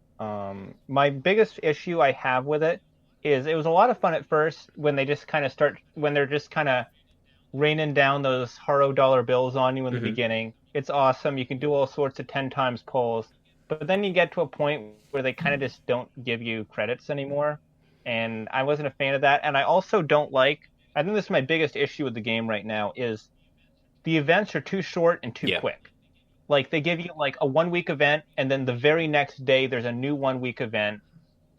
My biggest issue I have with it is it was a lot of fun at first when they just kind of when they're just kind of raining down those haro dollar bills on you in the beginning. It's awesome. You can do all sorts of 10 times pulls. But then you get to a point where they kind of just don't give you credits anymore. And I wasn't a fan of that. And I also don't like... I think this is my biggest issue with the game right now is the events are too short and too quick. Like, they give you, like, a 1-week event, and then the very next day there's a new 1-week event.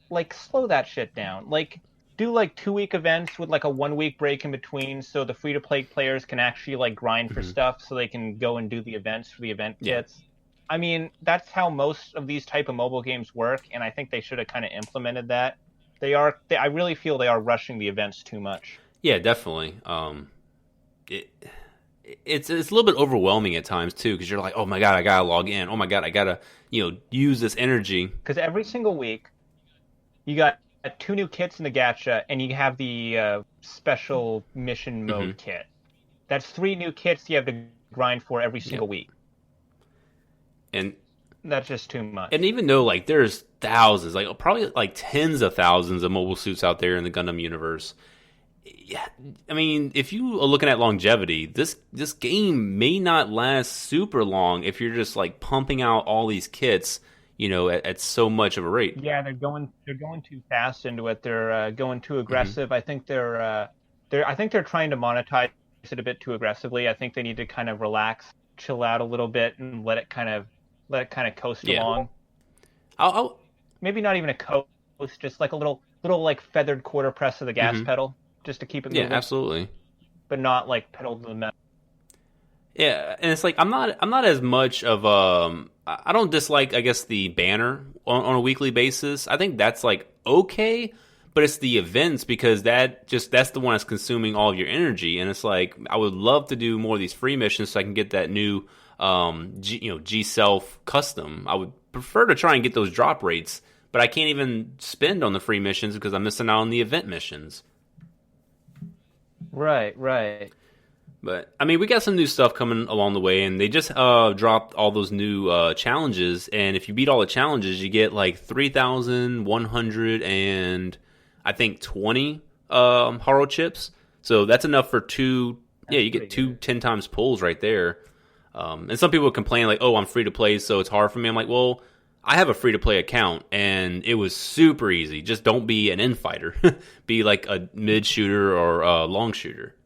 Like, slow that shit down. Like, do, like, 2-week events with, like, a 1-week break in between so the free-to-play players can actually, like, grind for stuff so they can go and do the events for the event kits. I mean, that's how most of these type of mobile games work, and I think they should have kind of implemented that. I really feel they are rushing the events too much. Yeah, definitely. It's a little bit overwhelming at times too, because you're like, oh my god, I gotta log in. Oh my god, I gotta use this energy. Because every single week, you got 2 new kits in the gacha, and you have the special mission mode kit. That's 3 new kits you have to grind for every single week. And that's just too much. And even though like there's thousands, like probably like tens of thousands of mobile suits out there in the Gundam universe, Yeah, I mean, if you are looking at longevity, this game may not last super long if you're just like pumping out all these kits, at so much of a rate. Yeah, they're going too fast into it. They're going too Hmm. aggressive. I think they're trying to monetize it a bit too aggressively. I think they need to kind of relax, chill out a little bit, and let it kind of coast Yeah. along. I'll Maybe not even a coast, just like a little like feathered quarter press of the gas hmm pedal, just to keep it Yeah, moving, absolutely. but not like pedal to the metal. Yeah, and it's like I'm not as much of I don't dislike, I guess, the banner on a weekly basis. I think that's like okay, but it's the events, because that's the one that's consuming all of your energy, and it's like I would love to do more of these free missions so I can get that new G self custom. I would prefer to try and get those drop rates, but I can't even spend on the free missions because I'm missing out on the event missions. Right, right. But I mean, we got some new stuff coming along the way, and they just dropped all those new challenges. And if you beat all the challenges, you get like 3,100 and I think 20 haro chips. So that's enough for two. Yeah, That's you get pretty two good. 10 times pulls right there. And some people complain like, "Oh, I'm free to play, so it's hard for me." I'm like, "Well, I have a free to play account, and it was super easy. Just don't be an infighter. Be like a mid shooter or a long shooter."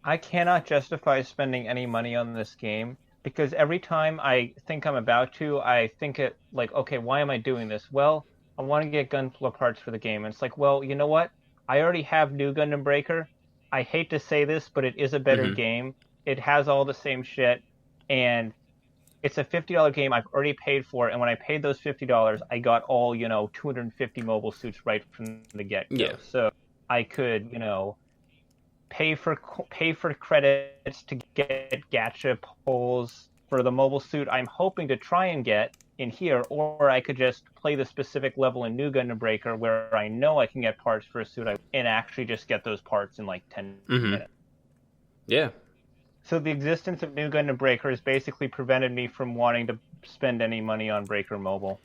I cannot justify spending any money on this game because every time I think I'm about to, I think it like, okay, why am I doing this? Well, I want to get Gunpla parts for the game. And it's like, well, you know what? I already have New Gundam Breaker. I hate to say this, but it is a better Hmm. game. It has all the same shit, and it's a $50 game I've already paid for. And when I paid those $50, I got all, 250 mobile suits right from the Yeah. get-go. So I could, pay for pay for credits to get gacha pulls for the mobile suit I'm hoping to try and get in here, or I could just play the specific level in New Gundam Breaker where I know I can get parts for a suit and actually just get those parts in like 10 Hmm. minutes. Yeah. So the existence of New Gundam Breaker has basically prevented me from wanting to spend any money on Breaker Mobile.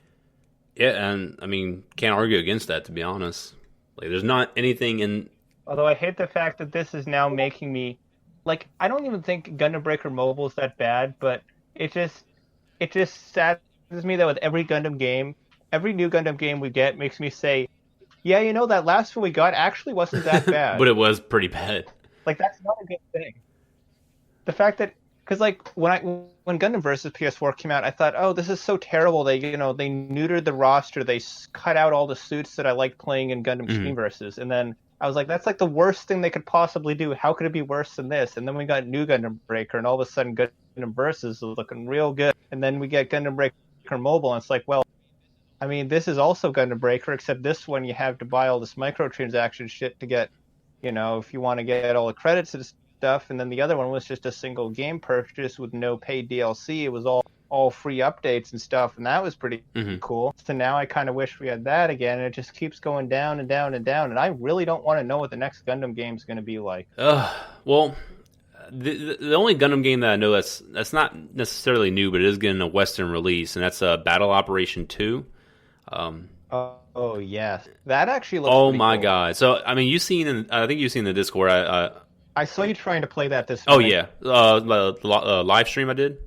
Yeah, and I mean, can't argue against that, to be honest. Like, there's not anything in. Although I hate the fact that this is now making me like I don't even think Gundam Breaker Mobile is that bad, but it just it just saddens me that with every Gundam game, every new Gundam game we get makes me say, yeah, that last one we got actually wasn't that But bad. it was pretty bad. Like that's not a good thing. The fact that because like when Gundam versus PS4 came out, I thought, oh, this is so terrible. They neutered the roster. They cut out all the suits that I like playing in Gundam Hmm. Team Versus, and then I was like, that's like the worst thing they could possibly do. How could it be worse than this? And then we got New Gundam Breaker, and all of a sudden Gundam Versus is looking real good. And then we get Gundam Breaker Mobile, and it's like, well, I mean, this is also Gundam Breaker, except this one you have to buy all this microtransaction shit to get, if you want to get all the credits and stuff. And then the other one was just a single game purchase with no paid DLC. It was all free updates and stuff, and that was pretty Hmm. cool. So now I kind of wish we had that again, and it just keeps going down and down and down. And I really don't want to know what the next Gundam game is going to be like. Well, the only Gundam game that I know that's not necessarily new, but it is getting a Western release, and that's Battle Operation 2. Um, Oh yes, that actually looks oh pretty my cool. god! So I mean, I think you've seen the Discord. I saw you trying to play that this Oh morning. yeah, live stream I did.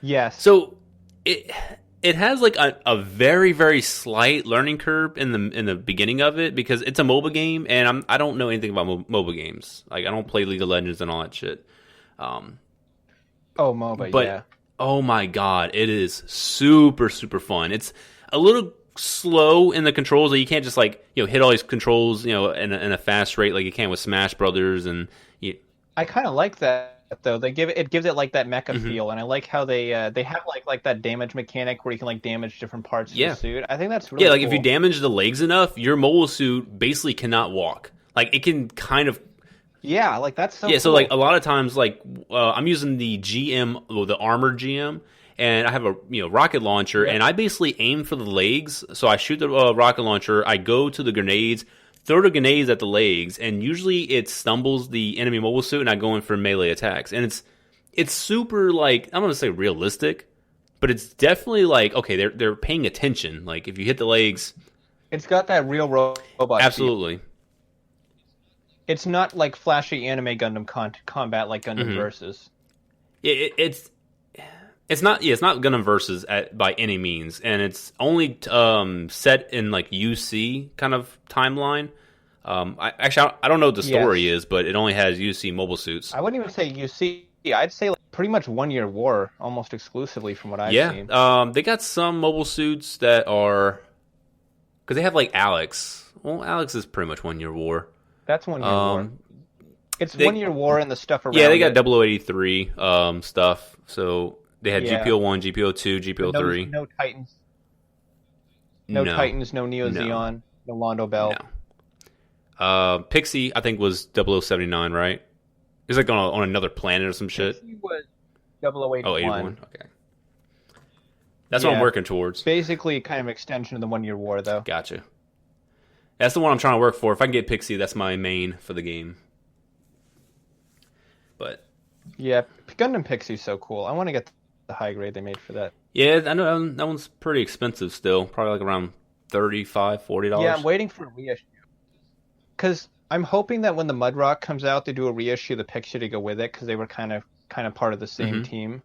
Yes. So it it has like a very very slight learning curve in the beginning of it, because it's a mobile game, and I don't know anything about mobile games. Like, I don't play League of Legends and all that shit. Um, Oh, MOBA, but yeah. oh my god, it is super super fun. It's a little slow in the controls. Like, you can't just like hit all these controls in a fast rate like you can with Smash Brothers and you, I kind of like that though. It gives it like that mecha mhm. feel, and I like how they have like that damage mechanic where you can like damage different parts of the Yeah. suit. I think that's Yeah, really like if you cool. damage the legs enough, your mobile suit basically cannot walk. Like, it can kind of. Yeah, like that's so Yeah, so like cool. a lot of times, like I'm using the GM, or the armored GM, and I have a rocket launcher, Yep. and I basically aim for the legs. So I shoot the rocket launcher, I go to the grenades, throw the grenades at the legs, and usually it stumbles the enemy mobile suit, and I go in for melee attacks. And it's super, like, I'm gonna say realistic, but it's definitely like, okay, they're paying attention. Like, if you hit the legs, It's got that real robot Absolutely. feel. It's not like flashy anime Gundam combat like Gundam Mm-hmm. Versus. It's not. Yeah, it's not Gundam Versus by any means, and it's only set in like UC kind of timeline. I don't know what the story is, but it only has UC mobile suits. I wouldn't even say UC. I'd say like pretty much 1 year war almost exclusively from what I've seen. They got some mobile suits that are because they have like Alex. Well, Alex is pretty much 1 year war. That's 1 year war. It's 1 year war and the stuff around. Yeah, they got 0083 stuff. So they had GPO1, GPO2, GPO3. No Titans. No Titans, no Neo Zeon, no Londo Bell. No. Pixie, I think, was 0079, right? It's like on another planet or some shit. Pixie was 0081. Oh, 81? Okay. That's what I'm working towards. Basically kind of extension of the 1 year war, though. Gotcha. That's the one I'm trying to work for. If I can get Pixie, that's my main for the game. But yeah, Gundam Pixie's so cool. I want to get the high grade they made for that. Yeah, I know that one's pretty expensive still. Probably like around $35, $40. Yeah, I'm waiting for a reissue. Because I'm hoping that when the Mudrock comes out, they do a reissue of the Pixie to go with it, because they were kind of part of the same team.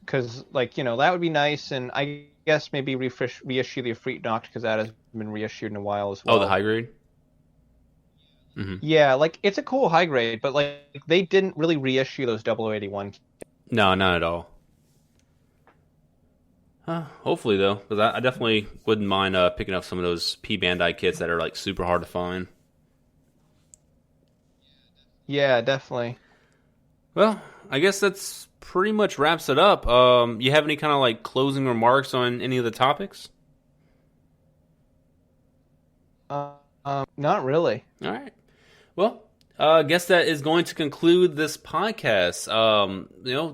Because, like, you know, that would be nice, and I guess maybe reissue the Efreet Noct, because that has been reissued in a while as well. Oh, the high grade? Mm-hmm. Yeah, like, it's a cool high grade, but, like, they didn't really reissue those 0081. No, not at all. Hopefully, though, because I definitely wouldn't mind picking up some of those P-Bandai kits that are, like, super hard to find. Yeah, definitely. Well, I guess that's pretty much wraps it up. You have any kind of, like, closing remarks on any of the topics? Not really. All right. Well, I guess that is going to conclude this podcast.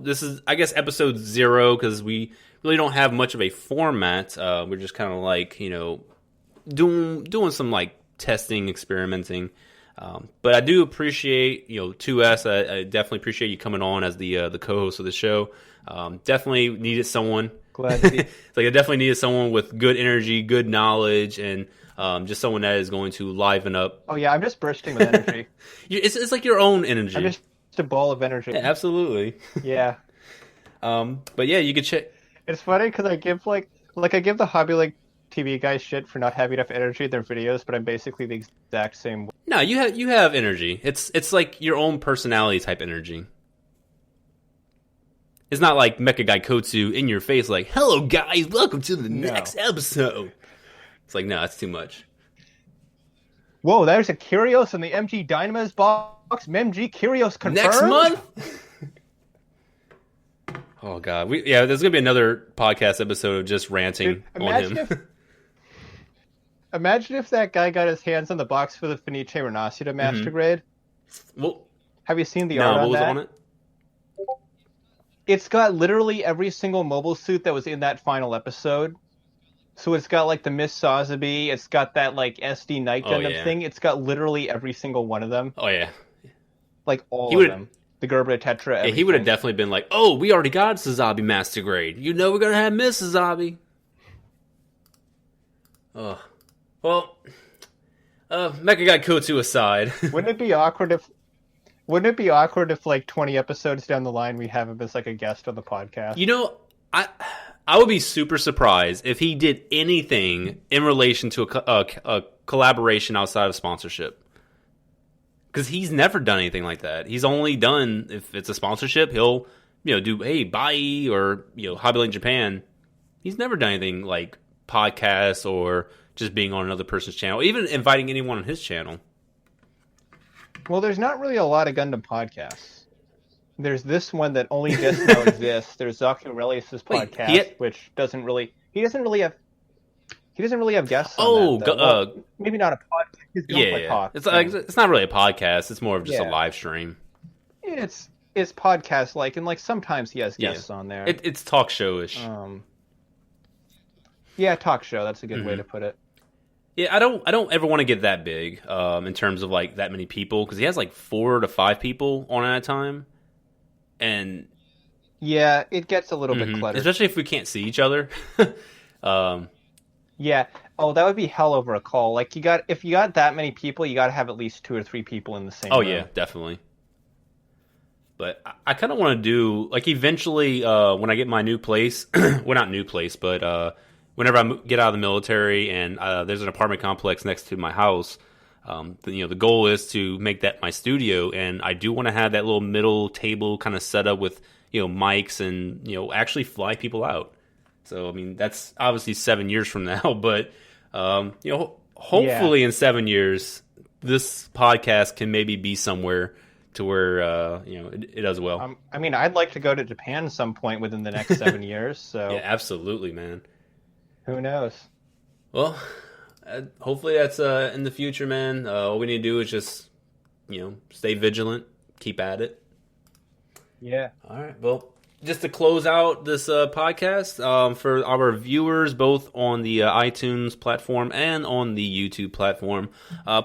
This is, I guess, episode 0, because we really don't have much of a format. We're just kind of like, doing some like testing, experimenting. But I do appreciate, 2S. I definitely appreciate you coming on as the co-host of the show. Definitely needed someone. Glad to be. I definitely needed someone with good energy, good knowledge, and just someone that is going to liven up. Oh yeah, I'm just bursting with energy. It's like your own energy. I'm just a ball of energy. Yeah, absolutely. Yeah. But yeah, you could check. It's funny because I give I give the Hobby Link TV guys shit for not having enough energy in their videos, but I'm basically the exact same. No, you have energy. It's like your own personality type energy. It's not like Mecha Guy Kotsu in your face, like, "Hello guys, welcome to the next episode." It's like, no, that's too much. Whoa, there's a Kyrios in the MG Dynamas box. MG Kyrios confirmed. Next month. Oh god, there's gonna be another podcast episode of just ranting on him. Imagine if that guy got his hands on the box for the Fenice Renacida Master Grade. Well, have you seen the art on what was that? on it? It's got literally every single mobile suit that was in that final episode. So it's got like the Miss Sazabi, it's got that like SD Night Gundam thing. It's got literally every single one of them. Oh yeah, like all of them. The Gerber Tetra. Everything. Yeah, he would have definitely been like, "Oh, we already got Sazabi Master Grade. We're gonna have Miss Sazabi." Oh, well, Mecha Guy Kotsu aside, Wouldn't it be awkward if like 20 episodes down the line we have him as like a guest on the podcast? I would be super surprised if he did anything in relation to a collaboration outside of sponsorship. Because he's never done anything like that. He's only done, if it's a sponsorship, he'll do, hey, bye, or Hobby Link Japan. He's never done anything like podcasts or just being on another person's channel, even inviting anyone on his channel. Well, there's not really a lot of Gundam podcasts. There's this one that only just now exists. There's Zaku Relius' podcast, which doesn't really have guests on that, maybe not a podcast. Yeah. It's not really a podcast. It's more of just a live stream. It's podcast like, and like sometimes he has guests on there. It's talk show-ish. Yeah, talk show. That's a good way to put it. Yeah, I don't ever want to get that big in terms of like that many people, because he has like 4 to 5 people on at a time, and yeah, it gets a little bit cluttered, especially if we can't see each other. Yeah. Oh, that would be hell over a call. Like if you got that many people, you got to have at least 2 or 3 people in the same Oh yeah, room. definitely. But I kind of want to do like eventually when I get my new place, well not new place, but whenever get out of the military and there's an apartment complex next to my house, the goal is to make that my studio, and I do want to have that little middle table kind of set up with mics and actually fly people out. So I mean that's obviously 7 years from now, but Yeah. hopefully in 7 years this podcast can maybe be somewhere to where it does well. I mean, I'd like to go to Japan some point within the next 7 years. Yeah, So absolutely, man. who knows? Well, hopefully that's in the future, man. All we need to do is just stay vigilant, keep at it. Yeah. All right. Well, just to close out this podcast, for our viewers, both on the iTunes platform and on the YouTube platform,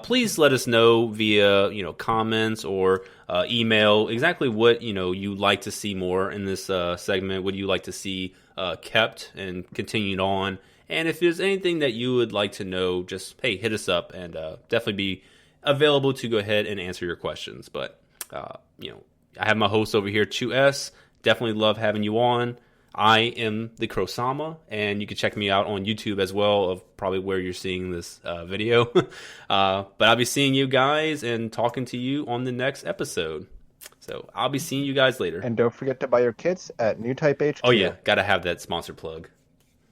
please let us know via comments or email exactly what you'd like to see more in this segment. Would you like to see kept and continued on? And if there's anything that you would like to know, just hey, hit us up and definitely be available to go ahead and answer your questions. But I have my host over here, 2S. Definitely love having you on. I am TheKrowSama, and you can check me out on YouTube as well, of probably where you're seeing this video. But I'll be seeing you guys and talking to you on the next episode. So I'll be seeing you guys later. And don't forget to buy your kits at New Type HQ. Oh yeah, gotta have that sponsor plug.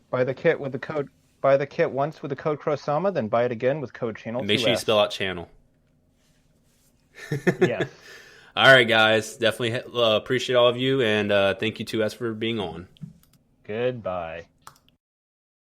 Buy the kit with the code. Buy the kit once with the code KrowSama, then buy it again with code Channel 2S. And make sure you spell out channel. Yes. All right, guys. Definitely appreciate all of you, and thank you to us for being on. Goodbye.